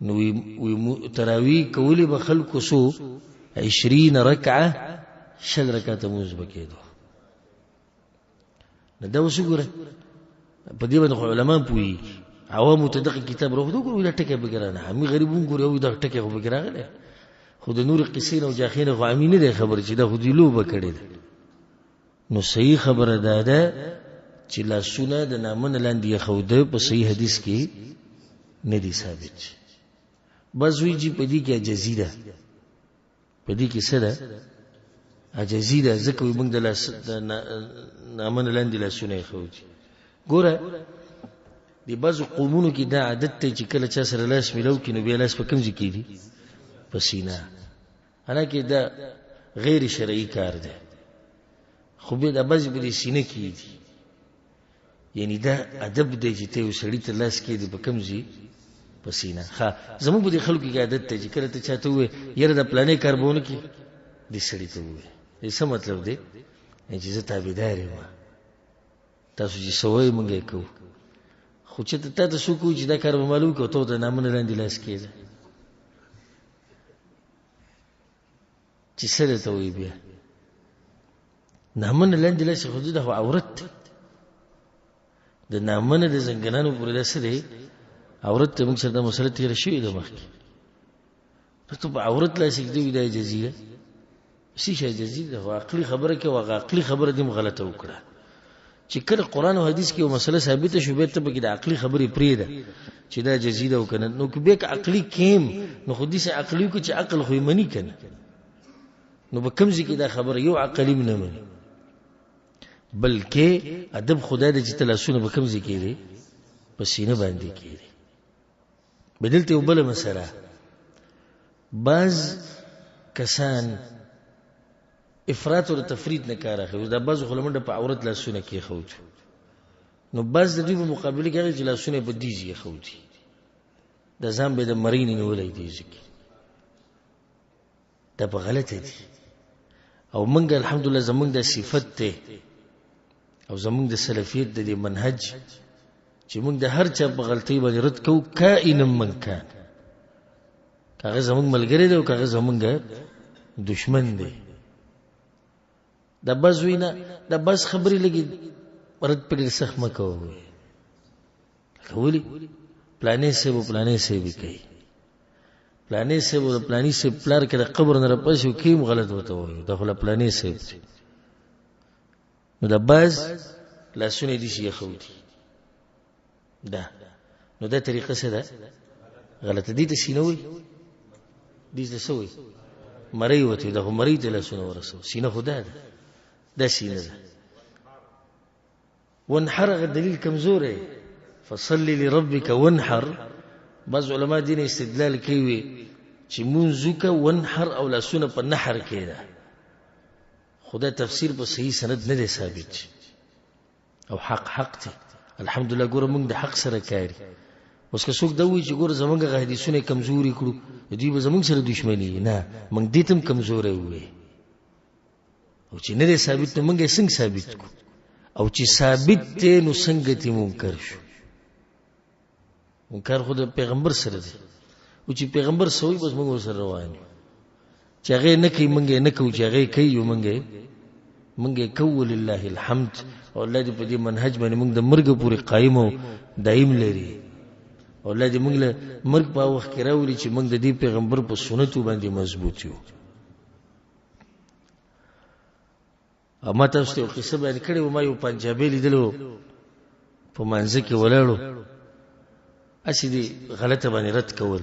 نو وی تراوی کولی به خلکو سو 20 رکعه، شل رکعات موږ بکېدو. نو دا وسګوره په دې باندې علماء پوي عوامو ته دغه کتاب راوړو ګورو دا ټکی بګرانه همي غریبون ګورو دا ټکی خو بګراغله. خو د نور قصین او جاخین خو امینه ده خبر چې دا خو دی لوبه کړي ده. نو صحیح خبره ده چې لا سونه د نامن لاندې خوده په صحیح حدیث کې نه دي ثابت. بزوی جی په دې کې عجزی ده، په دې کې څه ده عجزی ده. ځکه موږ د نامن لاندې لا سونه خوږي. ګوره دی بعضو قومونو کې دا عادت ته چې کله چا سره لاس ملو کې نو بیا لاس په کوم ځای کې دي په سینه. حالانکه دا غیر شرعي کار ده، خو به دا بعضې په دې سینه کې دي. یعنی دا ادب دی چې ته یو سړي ته لاس کې دی په کوم ځای په سینه. ښه زموږ په دې خلکو کې عادت دی چې کله ته چاته ووایې یاره دا پلانې کار به ونه کړي دې سړي ته ووایې. څه مطلب دی چې زه تابعدار یم، تاسو چې څه وایئ موږ یې کوو. خو چې تا ته څوک وایي چې دا کار به معلوم کړو ته د نامونه لاندې لاس کېږه چې څه درته وایي بیا نامونه لاندې لاس خو دا خو عورت دی. د نامونه د زنګنانو پورې دا څه دی عورت ته. موږ سره دا مسله تېره شوې ده مخکې. ته په عورت لاس ږدوي دا جزي ده، څه شی جزي ده؟ خو عقلي خبره کې هغه عقلي خبره دې غلطه وکړه چې کله قرآن او حدیث کې یو مسله ثابته شو بیا ته به کې د عقلي خبرې پرېږده چې دا جزي ده او که نه. نو که بیا که عقلي کیم نو خو داسې عقلي وکړو چې عقل خو یې مني که نه. نو په کوم ځای کې دا خبره یو عقلي نه مني بلکې ادب خدای د چې لاسونه به کوم ځای کېږي په سینه باندې کېږي. بدلته یو بل مسله، بعض کسان افراط او تفرید نه کار اخلي. دا بعض خلمنده په عورت لاسونه کې خوځ، نو بعض د دې په مقابله کې چې لاسونه په دیږي خوځي، د ځان به د مرین نیولای دیږي. دا په غلطه دي. او منګ الحمدلله زمونږ د صفت ته او زمونږ د سلفیت د منهج چې موږ د هر چا په غلطۍ باندې رد کوو، کائن من کان، کاغه زمونږ ملګری دی او کاغه زمونږ دشمن دی. دا بس وینا، دا بس خبرې لګي رد په ډېر سخت مه کوئ. ولې پلانې صاحب پلانې صاحب کوي، پلانې صاحب او پلانې صاحب پلار کې د قبر نه راپسې کیم غلط وته وایي، دا خو پلانې صاحب دی. نو دا باز لاسونه دي شي خو دي دا، نو دا طریقه څه ده؟ غلطه دي. ته سینه وي دي څه وي؟ مری وته دا مری ته لاسونه ورسو، سینه خدا ده، دا سینه ده. وانحر دلیل کمزوره، فصلی لربک وانحر. بعض علماء دین استدلال کوي چې منځک وانحر او لاسونه په نحر کې ده. خدا تفسیر په صحیح سند نه دی ثابت او حق ته. الحمدلله ګوره موږ د حق سره کاری. اوس که څوک دا وایي چې ګوره زمونږ حدیثونه کمزوري کړو، دوی به زمونږ سره دښمني نه، موږ دې تم کمزوري وي. او چې نه دی ثابت نو موږ یې څنګه ثابت کو؟ او چې ثابت دی نو څنګه تی منکر شو؟ منکر خو د پیغمبر سره دی، او چې پیغمبر سوی بس موږ سره روان یو. چې هغه نه کوي موږ نه کوو، چې هغه کوي موږ کوو. لله الحمد. او الله دې په دې منهج باندې موږ د مرګ پورې قائم او دائم لري. او الله دې موږ له مرګ په وخت کې راوړي چې موږ د دې پیغمبر په سنتو باندې مضبوط یو. اما تاسو ته قصه بیان کړې و، ما یو پنجابي لیدلو په منځ کې ولاړو، اسی دې غلطه باندې رد کول.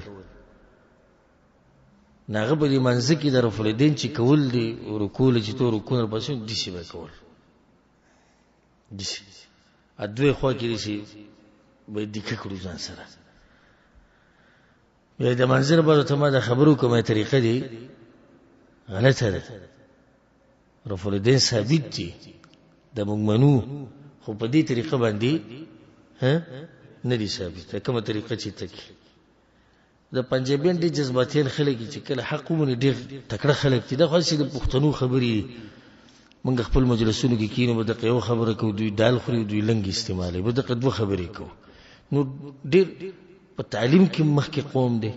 ناغه په دې منځ کې د رفع الیدین چې کول دي رکوع چې تو رکوع پسې دي شي به کول دي شي ادوی خو کې دي شي به دې کړو ځان سره. یی د منظر په ته ما د خبرو کومه طریقه دي غلطه ده. رفع الیدین ثابت دي د مؤمنو، خو په دې طریقه باندې نه دي ثابت. کومه طریقه چې تکي د پنجابیان دي جذباتین خلک چې کله حق ومني ډېر تکړه خلک دي. دا خو چې د پښتنو خبري موږ خپل مجلسونو کې کینو، به د یو خبره کو دوی دال خوري، دوی لنګ استعمالي، به د قدوه خبرې کو. نو ډېر په تعلیم کې مخکې قوم دي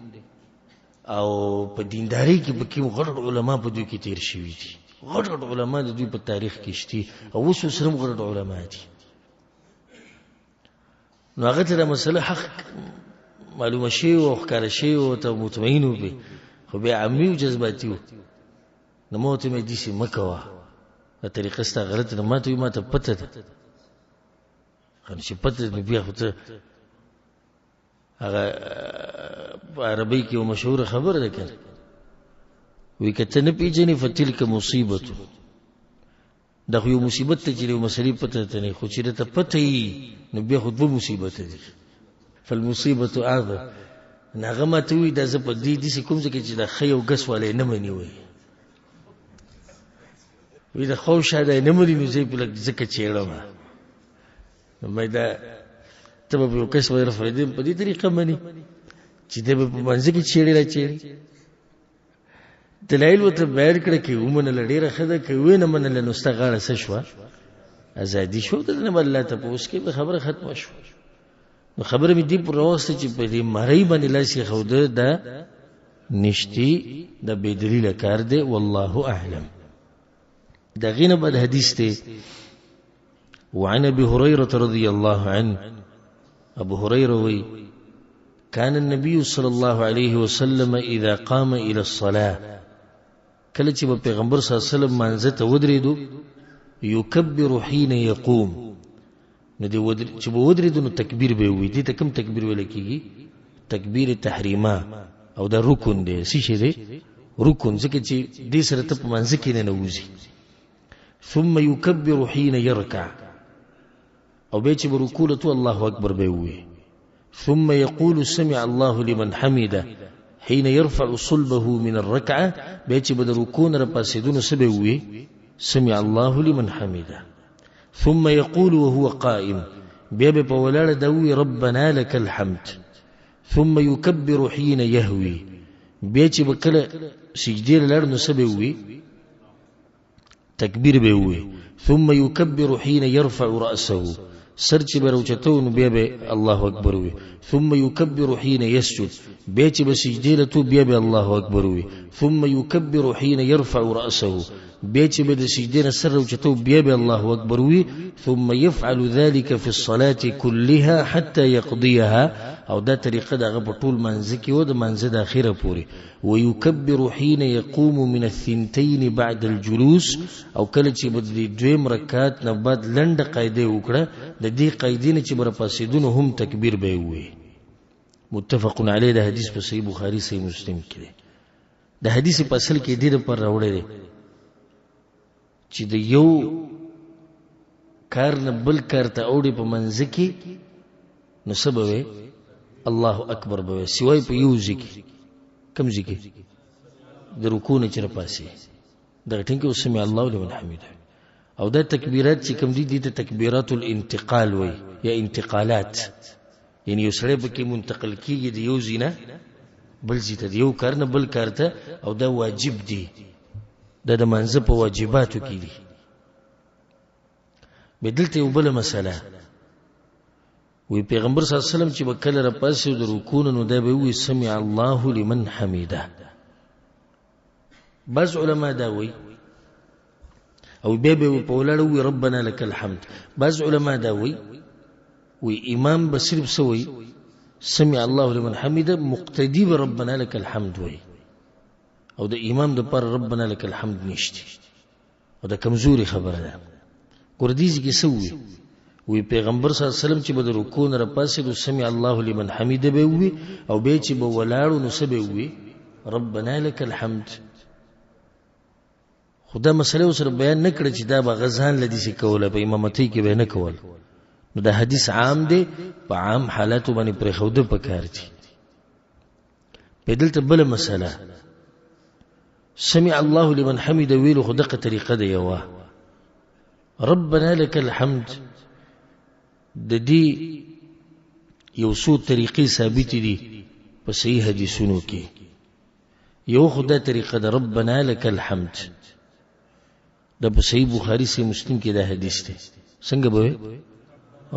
او په دینداري کې به کې غړ علما په دوی کې تیر شوي دي. غړ علما د دوی په تاریخ کې شتي او اوس سره غړ علما دي. نو هغه ته مسله حق معلومه شي او ښکار شي او ته مطمئن وي، خو به عامي او جذباتي وو. نو موته مې دي سي مکوا په طریقه ستا غلط نه ماته ما ته پته ده. خو چې پته دې بیا خو ته هغه عربی کې مشهور خبره ده کړه، وی کته نه پیژنې فتلک مصیبت. دا خو یو مصیبت ته چې یو مسلې پته ته نه، خو چې ته پته یې نو بیا خو به مصیبت دي. فالمصیبت اعظم. ناغه ته وی د ز په دې دي کوم ځکه چې د خیو غس والے نه مني وي، وی د خو شاده نه مني نو زی په لک ځکه چیړم. نو مې دا ته به یو کس وایره فريدین په دې طریقه مني چې د په منځ کې چیړې را چیړې. دلایل وته بیان کړ کې ومنه لډیره خده کوي نه منله نو استغاړه څه شو ازادي شو د نه الله ته په اوس کې خبره ختمه شو. نو خبره مې دی پر واسطه چې په دې مړی باندې لاسي خوده دا نشتی د بدلیل کار دی. والله اعلم. دا غینه بعد حدیث ته وعن ابي هريره رضي الله عنه. ابو هريره وی كان النبي صلى الله عليه وسلم اذا قام الى الصلاه، کله چې پیغمبر صلی الله علیه وسلم منځ ته ودرېدو، یکبر حين يقوم، نو دی چې به ودرېدو نو تکبیر به وي. دې ته کوم تکبیر ویل کېږي؟ تکبیر تحریمه او دا رکن دی. څه شي دی؟ رکن. ځکه چې دې سره ته په منځ کې نه نوځي. ثم يكبر حين يركع او بيت بركوله الله اكبر بيوي ثم يقول سمع الله لمن حمده حين يرفع صلبه من الركعه بيت بدركون رپاسدون سبوي سمع الله لمن حمده ثم يقول وهو قائم بيبي بولال دوي ربنا لك الحمد ثم يكبر حين يهوي بيت بكلا سجدي لارن سبوي تكبير بيوي ثم يكبر حين يرفع رأسه سرچ بروچتون بيبي الله أكبر وي ثم يكبر حين يسجد بيت بسجديلتو بيبي الله أكبر وي ثم يكبر حين يرفع رأسه بيت بسجدين سر وچتو بيبي الله أكبر وي ثم يفعل ذلك في الصلاة كلها حتى يقضيها او دا طريقه دا غبطول منزكي ود منزد اخره پوری ويكبر حين يقوم من الثنتين بعد الجلوس او کله چې بد دویم رکعات نه بعد لند قاعده وکړه د دې قاعده نه چې بر پاسیدون هم تکبیر به وي متفق علیه دا حدیث په صحیح بخاری صحیح مسلم کې دی دا حدیث په اصل کې د پر راوړی دی چې د یو کار نه بل کار ته اوړي په منځ کې نو سبب الله اکبر به سوای په یو ځکه کم ځکه د رکوع نه چر پاسي دا ټینګه سمع الله لمن حمده او دا تکبیرات چې کم دي ته تکبیرات الانتقال وي یا انتقالات یعنی یو سره به کې منتقل کیږي د یو زینه بل زیته یو کار نه بل کار ته او دا واجب دي دا د منځ په واجباتو کې دي بدلته یو بل مسله وی پیغمبر صلی الله علیه وسلم چې وکړه را پاسې د رکوع نو دا به وی سمع الله لمن حمده بعض علما دا وی او به په ولړ وی ربنا لك الحمد بعض علما دا وی امام بصرف سوی سمع الله لمن حمده مقتدی ربنا لك الحمد وی او د امام د پر ربنا لك الحمد نشته او دا کمزوري خبره ده ګردیز کې سوی وی پیغمبر صلی الله علیه وسلم چې بده رکوع نه پاسې د سمع الله لمن حمده به وی او به چې به ولاړو نو سبه وی ربنا لك الحمد خدا مسله سره بیان نکړه چې دا به غزان لدی سي کوله په امامتۍ کې به نه کول نو دا حدیث عام دی په عام حالاتو باندې پر خوده پکار دي په دلته بل مسله سمع الله لمن حمده ویلو خدقه طریقه دی یو ربنا لك الحمد د دې یو څو طریقې ثابت دي په صحیح حدیثونو کې یو خدای طریقه ده ربنا لك الحمد دا په صحیح بخاری صحیح مسلم کې دا حدیث دی څنګه به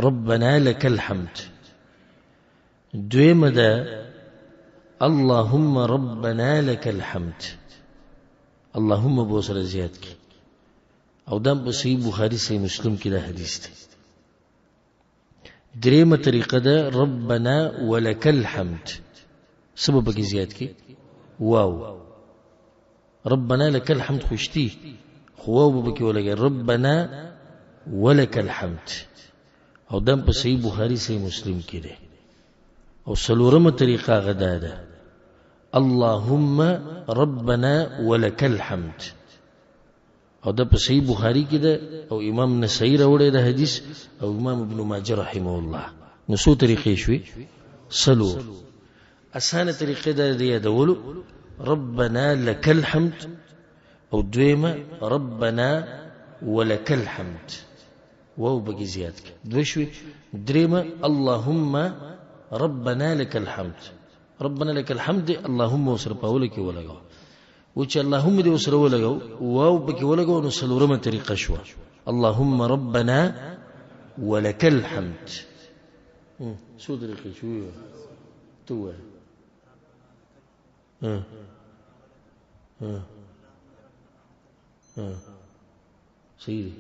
ربنا لك الحمد دویمه ده اللهم ربنا لك الحمد اللهم بوسر زیات کی او دم په صحیح بخاری صحیح مسلم کې دا حدیث دی دریمه طریقه ده ربنا ولك الحمد سبب کې زیات کی واو ربنا لك الحمد خوشتي خو به کې ولګي ربنا ولك الحمد او دم په صحیح بخاری صحیح مسلم کې دی او سلورمه طریقه غدا ده اللهم ربنا ولك الحمد او دا په صحیح بخاری کې ده او امام نسائی راوړی دا حدیث او امام ابن ماجه رحمه الله نو څو طریقې شوي سلور اسانه طریقه ده د یادولو ربنا لك الحمد او دویمه ربنا ولك الحمد واو بقي زیات دوشوي دریمه اللهم ربنا لك الحمد ربنا لك الحمد اللهم وسر پاولك ولګو و چې اللهم دې وسر ولګو واو بقي ولګو نو سلورمه طریقه شو اللهم ربنا ولك الحمد شو طریقه شو تو سيدي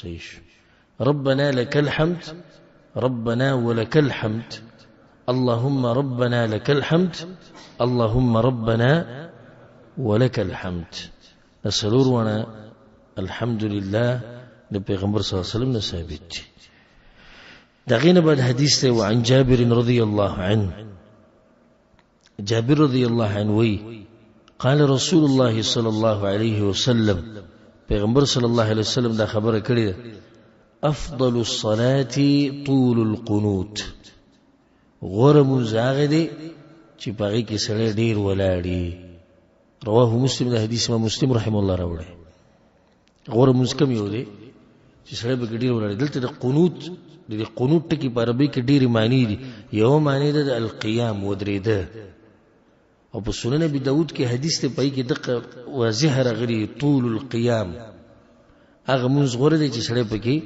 صحيح ربنا لك الحمد ربنا ولك الحمد اللهم ربنا لك الحمد اللهم ربنا ولك الحمد السرور وانا الحمد لله لبيغمبر صلى الله عليه وسلم ثابت دغينا بعد حديث وعن جابر رضي الله عنه جابر رضي الله عنه وي قال رسول الله صلى الله عليه وسلم پیغمبر صلی الله علیه وسلم دا خبره کړې ده افضل الصلاة طول القنوت غوره مونځ هغه دی چې په هغې کې سړی ډېر ولاړي رواه مسلم دا حدیث امام مسلم رحمه الله راوړی غوره مونځ کوم یو دی چې سړی پکې ډېر ولاړي دلته د قنوت د قنوت ټکي په عربي کې ډېرې معنی دي یوه معنی ده د القیام ودرېده او په سنن ابي داود کې حدیث ته پای کې دغه واضح راغلي طول القيام هغه مونږ غوړه دي چې سړی پکې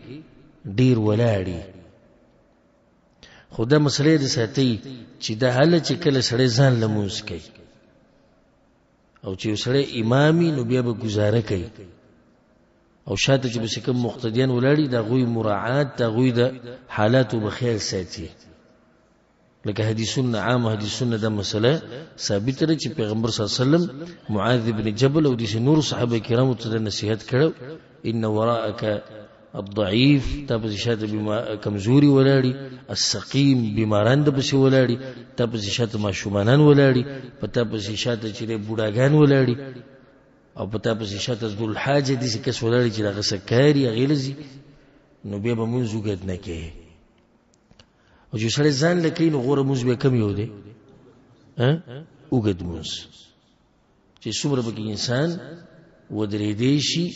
ډیر ولاړی خدا مسلې د ساتي چې د حل چې کله سړی ځان لمونځ کوي او چې سړی امامي نو بیا به گزاره کوي او شاته چې به کوم مقتدیان ولاړی دا غوي مراعات دا غوي د حالاتو بخیر ساتي لکه حدیثونه عام حدیثونه دا مسله ثابت لري چې پیغمبر صلی الله علیه وسلم معاذ بن جبل او د نور صحابه کرامو ته نصیحت کړو ان وراءك الضعيف تاسو شاته بما کمزوري ولاړی السقيم بیماران د بشي ولاړی تاسو شاته ماشومانان ولاړی پتا پسې شاته چې بوډاګان ولاړی او پتا پسې شاته ذل الحاجه دي چې کس ولاړی چې دغه سکاري غیلزي نو بیا به مونږ وګت نه کوي او چې سړی ځان لکې نو غوره مونځ به کم یو دی اوږد مونځ چې څومره پکې انسان ودرېدی شي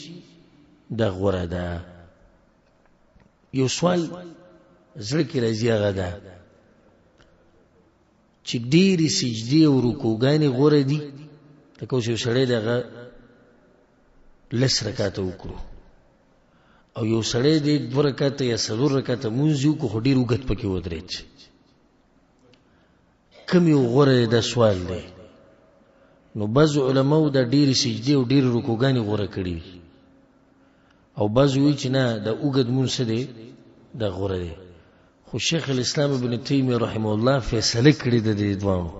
دا غوره ده یو سوال زړه کې راځي هغه ده چې ډېرې سجدې او رکوګانې غوره دي لکه اوس یو سړی دغه لس رکاته وکړو او یو سړی د 2 رکعاته یا 4 رکعاته مونځ یو کو ډېر وګت پکې ودرېد کوم یو غوره ده سوال دی نو بعض علماو دا ډېرې سجدې او ډېرې رکوګانې غوره کړي او بعض وایي چې نه د اوږد مونځ دی دا غوره دی خو شیخ الاسلام ابن تیمیه رحمه الله فیصله کړې ده د دوانو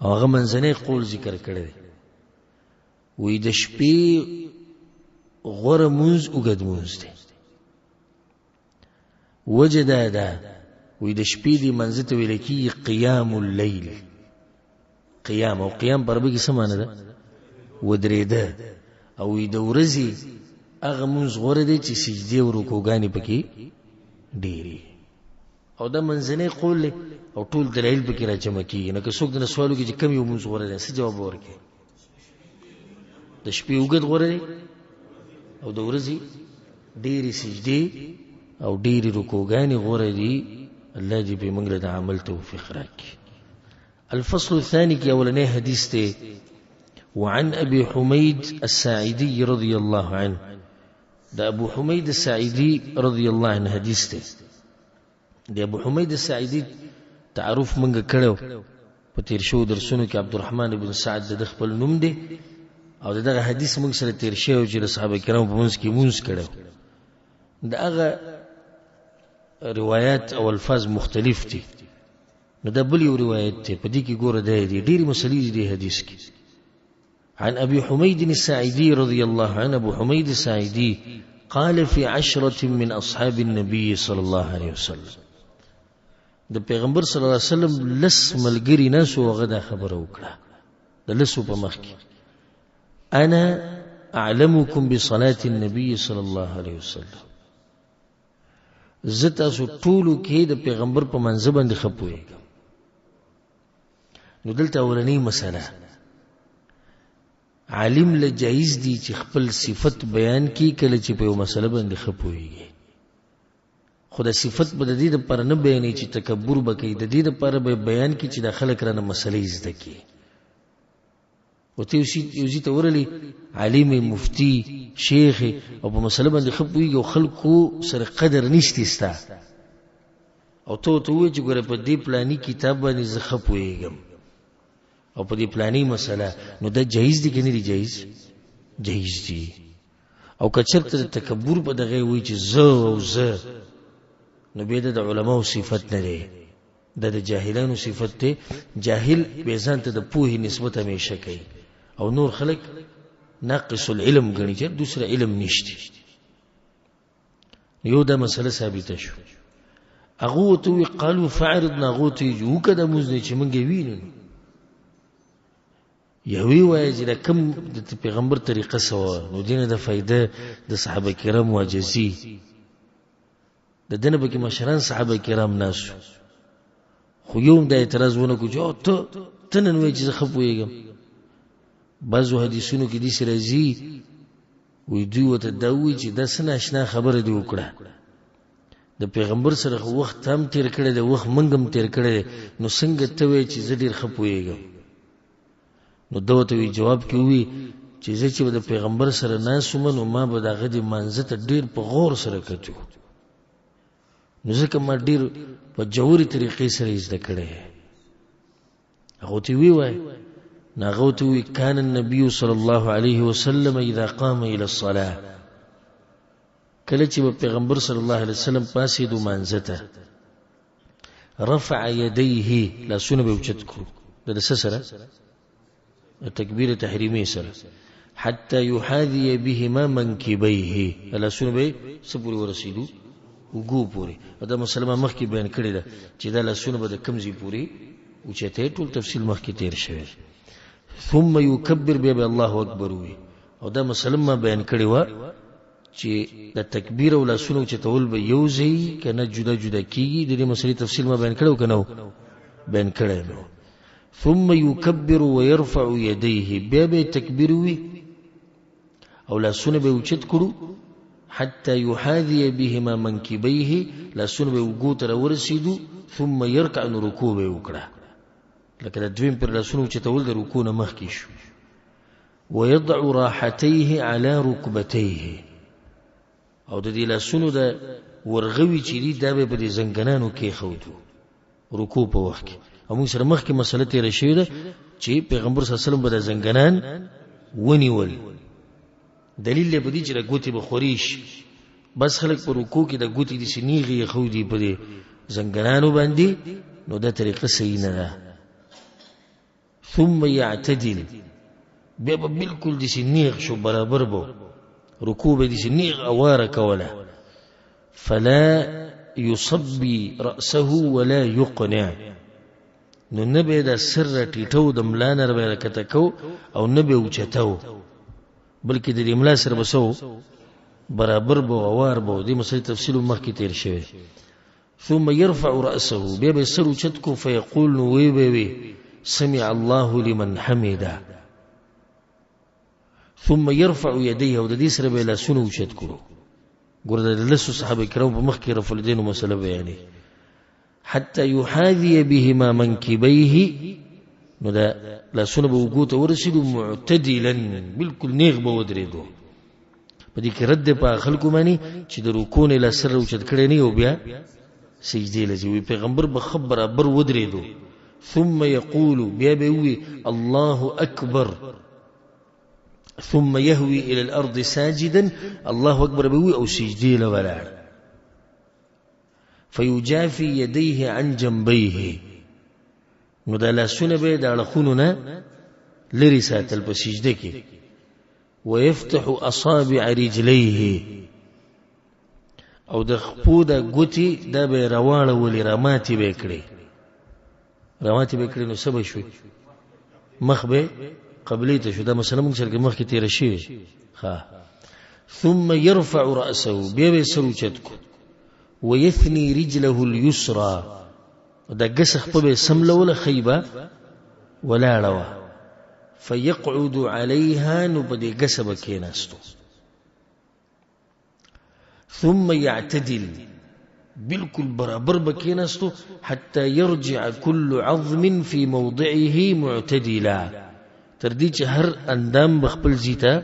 او هغه منځنی قول ذکر کړی دی وایي د شپې غوره مونځ اوږد مونځ دی وجه دا ده وایي د شپې دې منځ ته ویل کېږي قیام اللیل قیام او قیام په عربي کې څه معنی ده ودرېده او وایي د ورځې هغه مونځ غوره دی چې سجدې او رکوګانې پکې ډېرې او دا منځنی قول دی او ټول دلایل پکې راجمع کېږي نو که څوک دنه سوال وکړي چې کوم یو مونځ غوره دی څه جواب ورکړي د شپې اوږد غوره دی او د ورځې ډېرې سجدې او ډېرې رکوګانې غوره دي الله دې په موږ له د عمل توفیق راکړي الفصل الثاني کې اولنی حدیث دی وعن ابي حميد الساعدي رضي الله عنه دا ابو حمید الساعدي رضی الله عنه حدیث دی د ابو حمید الساعدي تعارف منګه کړو په تیر شو درسونو کې عبدالرحمن بن سعد د خپل نوم دی او دغه حدیث موږ سره تیر شو چې صحابه کرام په منځ کې مونږ کړو دغه روایت او الفاظ مختلف دي نو دا بل یو روایت دی په دې کې ګوره دی ډېری مسلې دي حدیث کې عن أبي حميد الساعدي رضي الله عنه أبو حميد الساعدي قال في 10 من أصحاب النبي صلى الله عليه وسلم د پیغمبر صلی الله علیه وسلم لس ملګری ناسو غدا خبر وکړه د لسو په مخ کې انا اعلمكم بصلاه النبي صلى الله عليه وسلم زتا سو ټولو کې د پیغمبر په منځ باندې خپوي نو دلته ورنی مسله عالم له جایز دي چې خپل صفت بیان کی کله چې په یو مسله باندې خپويږي خو د صفت په د دې لپاره نه بیانې چې تکبر وکړي د دې لپاره به بیان کی چې د خلک رانه مسلې زده کی او ته یوزي ته ورلي عالم مفتی شیخ او په مسله باندې خپويږي او خلکو سره قدر نشته ستا او ته وایي چې ګوره په دې پلاني کتاب باندې زه خپويږم او په دې پلاني مسله نو دا جایز دي کني دي جایز دي او کچرته تکبر په دغه وی چې زه نو به د علماو صفت نه لري د جاهلانو صفت ته جاهل به ځان ته د پوهې نسبت همیشه کوي او نور خلق ناقص العلم غني چې دوسر علم نشته یو دا مسله ثابته شو هغه ته قالو فعرضنا غوتي جو کده مزنه چې مونږ وینو یوی وایي چې د کوم د پیغمبر طریقه سوا نو دینه د فائدہ د صحابه کرام واجزي د دنه به کې مشران صحابه کرام ناس خو یوم د اعتراض ونه کو چې ته نن وایي چې خپويګم بعضو حدیثونو کې دې سره زی وی دوی وته داوی چې د سن آشنا خبره دی وکړه د پیغمبر سره وخت هم تیر کړی دی وخت منګم تیر کړی نو څنګه ته وایي چې زه ډیر خپويګم نو دوته وی جواب کې وی چې زه چې د پیغمبر سره ناسوم نو ما به دغه د منځ ته ډیر په غور سره کتو نو ځکه ما ډیر په جوړی طریقې سره زده کړې هغه تی وی وای ناغوت وی کان النبي صلی الله علیه وسلم اذا قام الى الصلاه کله چې پیغمبر صلی الله علیه وسلم پاسې د منځ ته رفع يديه لا سونه به اوچت کو د سره تکبیر تحریمی سره حتى يحاذي بهما منكبيه لا سونه به سپوري ورسیدو وګو پوری دا مسلمان مخ کې بیان کړی دا چې دا لا سونه به د کمزي پوری او چې ته ټول تفصیل مخ کې تیر شوی ثم يكبر به الله اکبر وي او دا مسلمان بیان کړی و چې د تکبیر او لا سونه چې تول به یوزي کنه جدا جدا کیږي د دې مسلې تفصیل ما بیان کړو کنه بیان کړی نو ثم يكبر ويرفع يديه باب تكبير وي او لا سونه به اوچت کړو حتى يحاذي بهما منكبيه لا سونه به وګوت را ورسیدو ثم يركع ركوع به وکړه لکه د دویم پر لا سونه چې تول د رکوع نه مخ کې شو ويضع راحتيه على ركبتيه او د دې لا سونه د ورغوي چې دی دا به په زنګنانو کې خودو رکوع په وخت کې موږ سره مخکې مسله تیر شوې ده چې پیغمبر صلی الله علیه وسلم به د زنګنان ونیول دلیل له بدی چې د ګوتی به خوريش بس خلک په رکوع کې د ګوتی د سنیغي خودي په زنګنانو باندې نو دا طریقه صحیح نه ده ثم يعتدل بیا بالکل د سنیغ شو برابر بو رکوع به د سنیغ اواره کوله فلا يصبي رأسه ولا يقنع نو نبه دا سر ټیټو د ملانر به رکته کو او نبه اوچتو بلکې د املا سره بسو برابر بو اوار بو دې مسله تفصیل مخکې تیر شوی ثم يرفع رأسه بیا به سر اوچت کو فيقول نو وی سمع الله لمن حمده ثم يرفع يديه او د دې سره به لا سن اوچت کړو ګورده د لسو صحابه کرام په مخکې رفع اليدين مسله بیانې حتى يحاذي بهما منكبيه نو دا لا سونه به وګوت ورسېدو معتدلا بالکل نیغ به ودرېدو په دې کې رد په خلکو باندې چې د رکوع نه لا سر اوچت کړي نه او بیا سجدي لږي پیغمبر به خبر برابر ودرېدو ثم يقول بیا به وي الله اکبر ثم يهوي الى الارض ساجدا الله اکبر به وي او سجدي لولاړ فيجافي يديه عن جنبيه نو دا لاسونه به د اړخونو نه لري ساتل په سجده کې ويفتح اصابع رجليه او د خپو د ګوتی د به رواړه ولې رماتي به کړي نو سبا شو مخ به قبلي ته شو دا مثلا موږ سره مخ کې تیر شي ثم يرفع رأسه بیا سر اوچت کو ويثني رجله اليسرى دا قسخ په سملول خيبه ولا لوا فيقعد عليها نبدي قسب كيناستو ثم يعتدل بالكل برابر بكيناستو حتى يرجع كل عظم في موضعه معتدلا ترديج هر اندام بخبل زيتا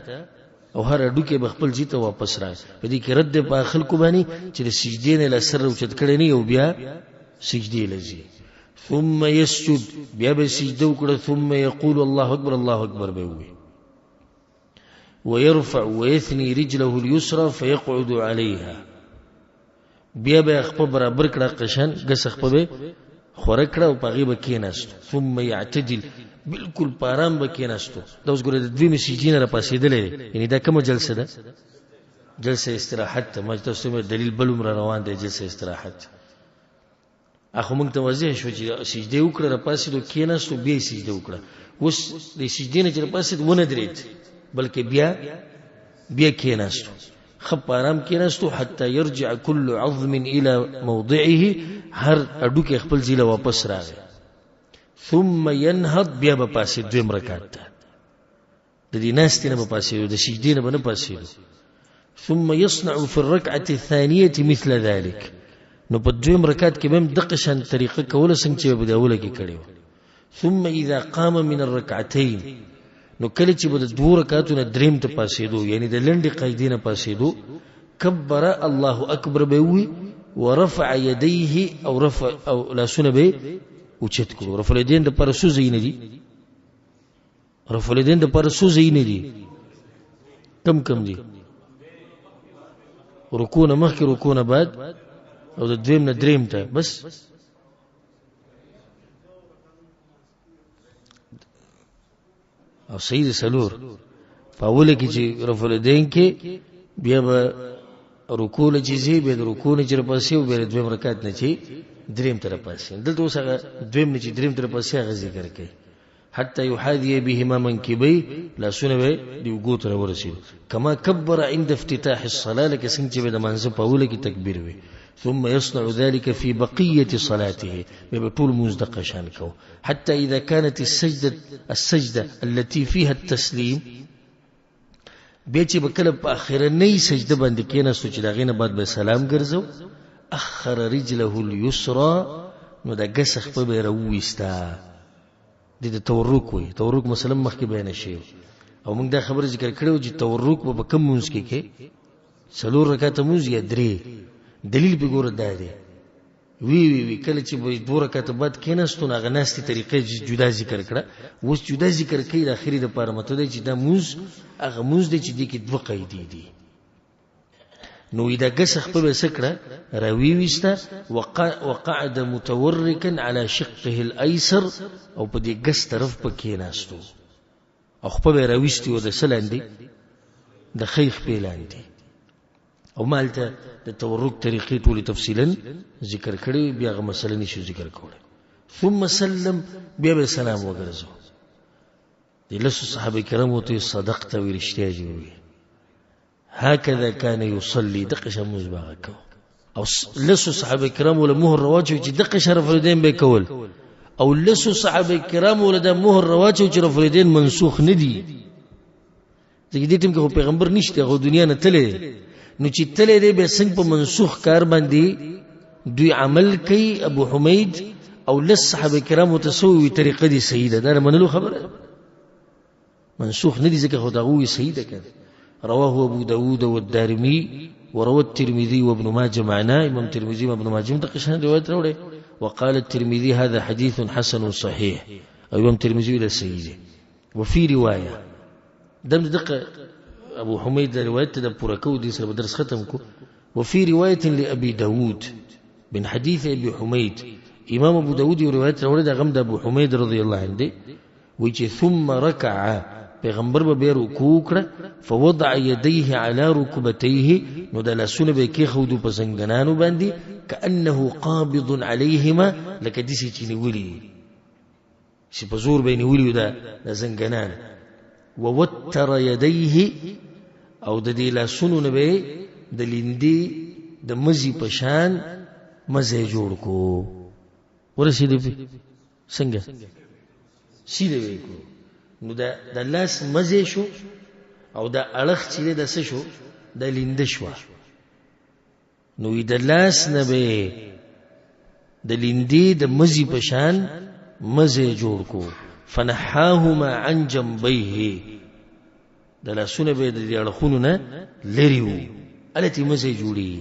او هر اډو کې بخپل ځیته واپس را په دې کې رد په خلکو باندې چې د سجدې نه لسر اوچت کړي نه او بیا سجدې لږي ثم يسجد بیا به سجده وکړه ثم يقول الله اکبر به وي ويرفع ويثني رجله اليسرى فيقعد عليها بیا به خپل برابر کړه قشن غس خپل خوره کړه او پغې به کېناست ثم يعتدل بالکل پارام به کېناستو دا اوس ګوره د دوی مسجدین را پاسېدلې یعنی دا کومه جلسه ده جلسه استراحت مجلس دلیل بلوم را روان دی جلسه استراحت اخو موږ ته واضح شو چې سجده وکړه را پاسې دو کېناستو بیا سجده وکړه اوس د سجدې نه چې را پاسې ونه درېد بلکې بیا کېناستو خپ آرام کېناستو حتی يرجع كل عظم الى موضعه هر اډو کې خپل ځای واپس راغی ثم ينهض بیا په پاسې دویم رکعت ته د دې ناستې نه په پاسې د سجدې نه په پاسې ثم يصنع في الركعه الثانيه مثل ذلك نو په دویم رکعت کې هم دغه شان طریقه کوله څنګه چې په داوله کې کړو ثم اذا قام من الركعتين نو کله چې په دوه رکعاتونو دریم ته پاسېدو یعنی د لنډې قاعدې نه پاسېدو کبر الله اکبر به وي ورفع يديه او لاسونه به اوچت کړو رفع اليدين د پر سوزي نه دي رفع اليدين د پر سوزي نه دي کم دي رکوع نه مخکې رکوع نه بعد او د دویم نه دریم ته بس او سید سلور پاوله کې چې رفع اليدين کې بیا به رکوع له چیزې به د رکوع نه چر پاسې او به دویم رکعت نه چې دریم تر پاسې دلته اوس هغه دویم نه چې دریم تر پاسې هغه ذکر کوي حتى يحاذي بهما منكبي لا سنوي دی وګوت را ورسید کما كبر عند افتتاح الصلاه لك څنګه چې د منځ په اوله کې تکبیر وي ثم يصنع ذلك في بقيه صلاته بطول مزدق شان کو حتى اذا كانت السجده التي فيها التسليم بيچ بکله په اخرنۍ سجده باندې کېناستو چې دا غینه بعد به سلام ګرځو اخر رجله اليسرى نو دا غسخ په بیرويستا د تورک وي تورک مثلا مخکې بیان شي او موږ دا خبره ذکر کړو چې تورک په کم مونږ کې څلور رکعات مونږ یا درې دلیل به ګور دی وی کله چې به دوه رکعات بعد کېناستو هغه ناستي طریقې جدا ذکر کړه اوس جدا ذکر کوي د اخري د پاره مته دی چې دا مونږ هغه مونږ دی چې د کې دوه قاعده دي نو اذا غسخ په سکړه راوي وستا وقعد متوركا على شقه الايسر او په دې غس طرف په کېناستو او په راويستي و د سلاندي د خيخ پیلاندي او مالته د تورک طریقې ټولې تفصیلا ذکر کړي بیا غو مسله نشو ذکر کوله ثم سلم بیا به سلام وګرځو د لسو صحابه کرامو ته صدقت ورشتیا جوړي هكذا كان يصلي دقش مزباغك او لسو صحابه کرام ول مهر رواجو چې دقه شرف الدين به کول او لسو صحابه کرام ول د مهر رواجو چې شرف الدين منسوخ ندي ځکه دې ټیم کې پیغمبر نشته غو دنیا نه تله نو چې تله دې به څنګه په منسوخ کار باندې دوی عمل کوي ابو حمید او لس صحابه کرام متسوي طریقه دي سیده دا منلو خبره منسوخ ندي ځکه خدای هو سیده کړي رواه ابو داود والدارمي وروى الترمذي وابن ماجه معناه امام الترمذي وابن ماجه متقشان روايه روړي وقال الترمذي هذا حديث حسن صحيح او امام الترمذي الى سيده وفي روايه دم دقه ابو حميد روايه د پورکو دي سره درس ختم کو وفي روايه لابي داود من حديث ابي حميد امام ابو داود روايه روړي د غم د ابو حميد رضي الله عنه وجه ثم ركع پیغمبر به رکوع کړ فوضع يديه على ركبتيه نو د لاسونه به کې خودو په زنګنانو باندې كانه قابض عليهما لکه دې چې نیولي چې په زور به نیولي د زنګنان ووتر يديه او د دې لاسونو نه به د لیندې د مزي په شان مزه جوړ کو ورسېدې څنګه سیده وکړو نو دا لاس مزه شو او دا اړخ چې د څه شو د لیند شو نو د لاس نه به د لیندې د مزي په شان مزه جوړ کو فنحاهما عن جنبيه د لاسونه به د اړخونو نه لریو التي مزه جوړي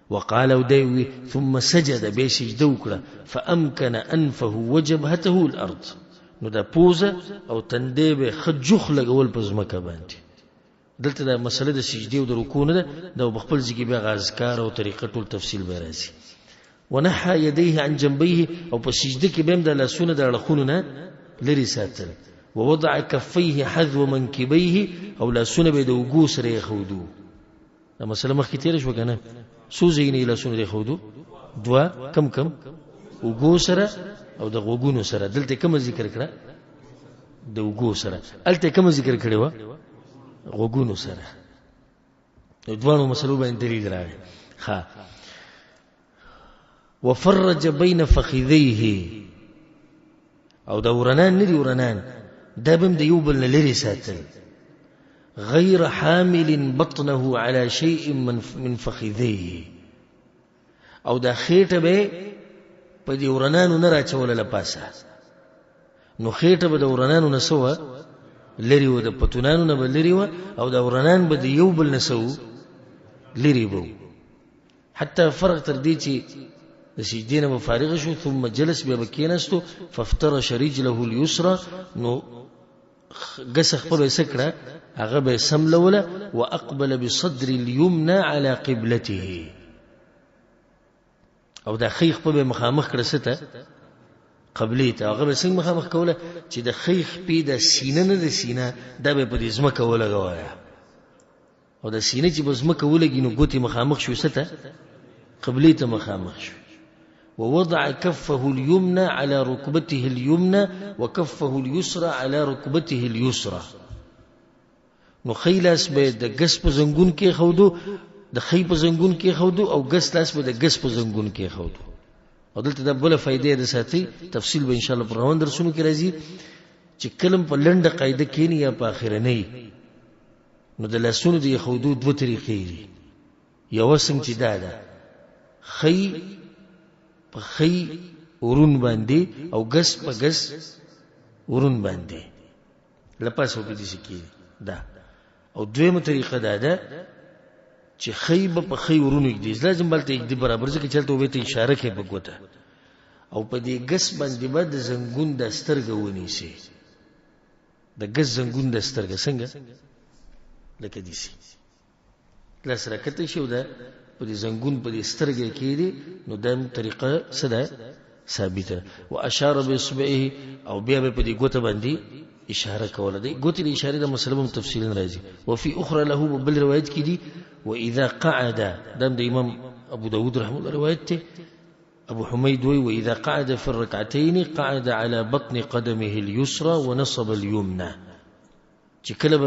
وقال ودوي ثم سجد بسجده وکړه فامكن انفه وجبهته الارض نو دا پوزه او تندې به خجوخ لګول په ځمکه باندې دلته دا مسله د سجدي او د رکوع نه ده د خپل ځکه به غازکار او طریقه ټول تفصیل به راځي ونحى يديه عن جنبيه او په سجده کې به د لاسونو د اړخونو نه لري ساتل ووضع كفيه حذو منكبيه او لاسونه به د وګو سره خودو دا مسله مخکې تیر شو کنه سوزینې لاسونه د خودو دوا کم وګو سره او د غوګونو سره. دلته کوم ذکر کړه؟ د وګو سره. الته کوم ذکر کړي و؟ غوګونو سره. د دوانو مسلو باندې دلیل راغی. ها وفرج بين فخذيه او دا ورنان ندي ورنان دا بم د یو بل نه لري ساتل. غیر حامل بطنه على شيء من فخذيه او دا خېټه به په دې ورنانو نه راچول لپاسه. نو خېټه به د ورنانو نه سوه لري و، د پتونانو نه به لري و، او دا ورنان به د یو بل نه سو لري بو. حتی فرق تر دې چې د سجدې نه فارغ شو ثم جلس بیا به کېناستو فافترش رجله اليسرى نو ګس خپل سکړه هغه به سملوله واقبل بصدر اليمنى على قبلته او دا خیخ په مخامخ کړه سته قبله ته. هغه به څنګه مخامخ کوله چې د خیخ په د سینه نه د سینه دا به په دې ځمکه ولګوایا او د سینه چې په ځمکه ولګي نو ګوتې مخامخ شو سته قبله ته مخامخ شو. ووضع كفه اليمنى على ركبته اليمنى وكفه اليسرى على ركبته اليسرى. نو خیلاس به د ګس په زنګون کې خودو، د خی په زنګون کې خودو، او ګس لاس به د ګس په زنګون کې خودو. او دلته د بل فائدې د ساتي تفصیل به ان شاء الله پر روان درسونو کې راځي چې کلم په لنډه قاعده کې نه یا په اخر نه. نو د لاسونو د خودو دوه طریقې دي. یو څنګه چې دا ده خی په خی ورون باندې او ګس په ګس ورون باندې لپاسو په دې کې دا. او دویمه طریقه دا ده چې خی په خی ورونو کې لازم بلته یک دی برابر ځکه چلته وې ته اشاره کوي بګوته او په دې ګس باندې به د زنګون د سترګې ونیسي. د ګس زنګون د سترګې څنګه لکه دې سي لاس راکته شو ده په دې زنګون په دې سترګې کې دي. نو دم طریقه صدا ثابته. واشار باصبعه او بیا په دې ګوته باندې اشاره کوله. دې ګوتې د اشاره د مسلم تفصیلا راځي. وفي اخرى له بل روایت کې دي واذا قعد دم د امام ابو داود رحمه الله روایت ته ابو حميد وي واذا قعد في الركعتين قعد على بطن قدمه اليسرى ونصب اليمنى. چې کله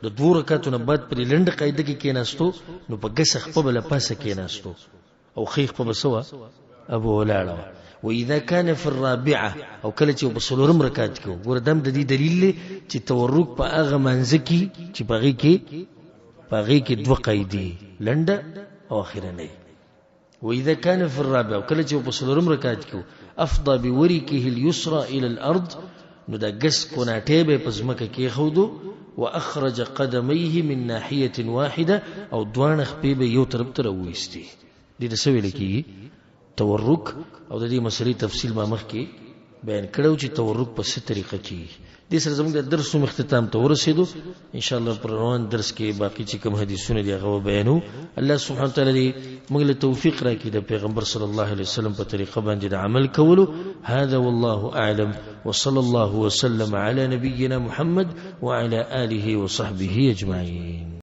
د دوه رکعاتو نه بعد پر لنډه قاعده کې کېناستو نو په ګس خپل پاسه کېناستو او خیخ په بسوا ابو ولاړه. واذا كان في الرابعه او کله چې په څلورم رکعت کې ګوردم د دې دلیل چې تورک په هغه منځ کې چې پغې کې دوه قاعده لنډه او اخرنه. واذا كان في الرابعه او کله چې په څلورم رکعت کې افضى بوركه اليسرى الى الارض نو دا ګس کوناټه به پزمکه کې خودو واخرج قدميه من ناحيه واحده او دوان خپې به یو طرف ته وېستي. دې د سوي لکی تورک او د دې مسلې تفصیل ما مخ کې بیان کړو چې تورک په څه طریقه کې. دې سره زموږ د درس اختتام ته ورسېدو. ان شاء الله پر روان درس کې باقي چې کوم حدیثونه دي هغه بیانو. الله سبحانه وتعالى دې موږ له توفیق راکړي د پیغمبر صلی الله علیه وسلم په طریقه باندې د عمل کولو. هذا والله اعلم وصلى الله وسلم على نبينا محمد وعلى آله وصحبه أجمعين.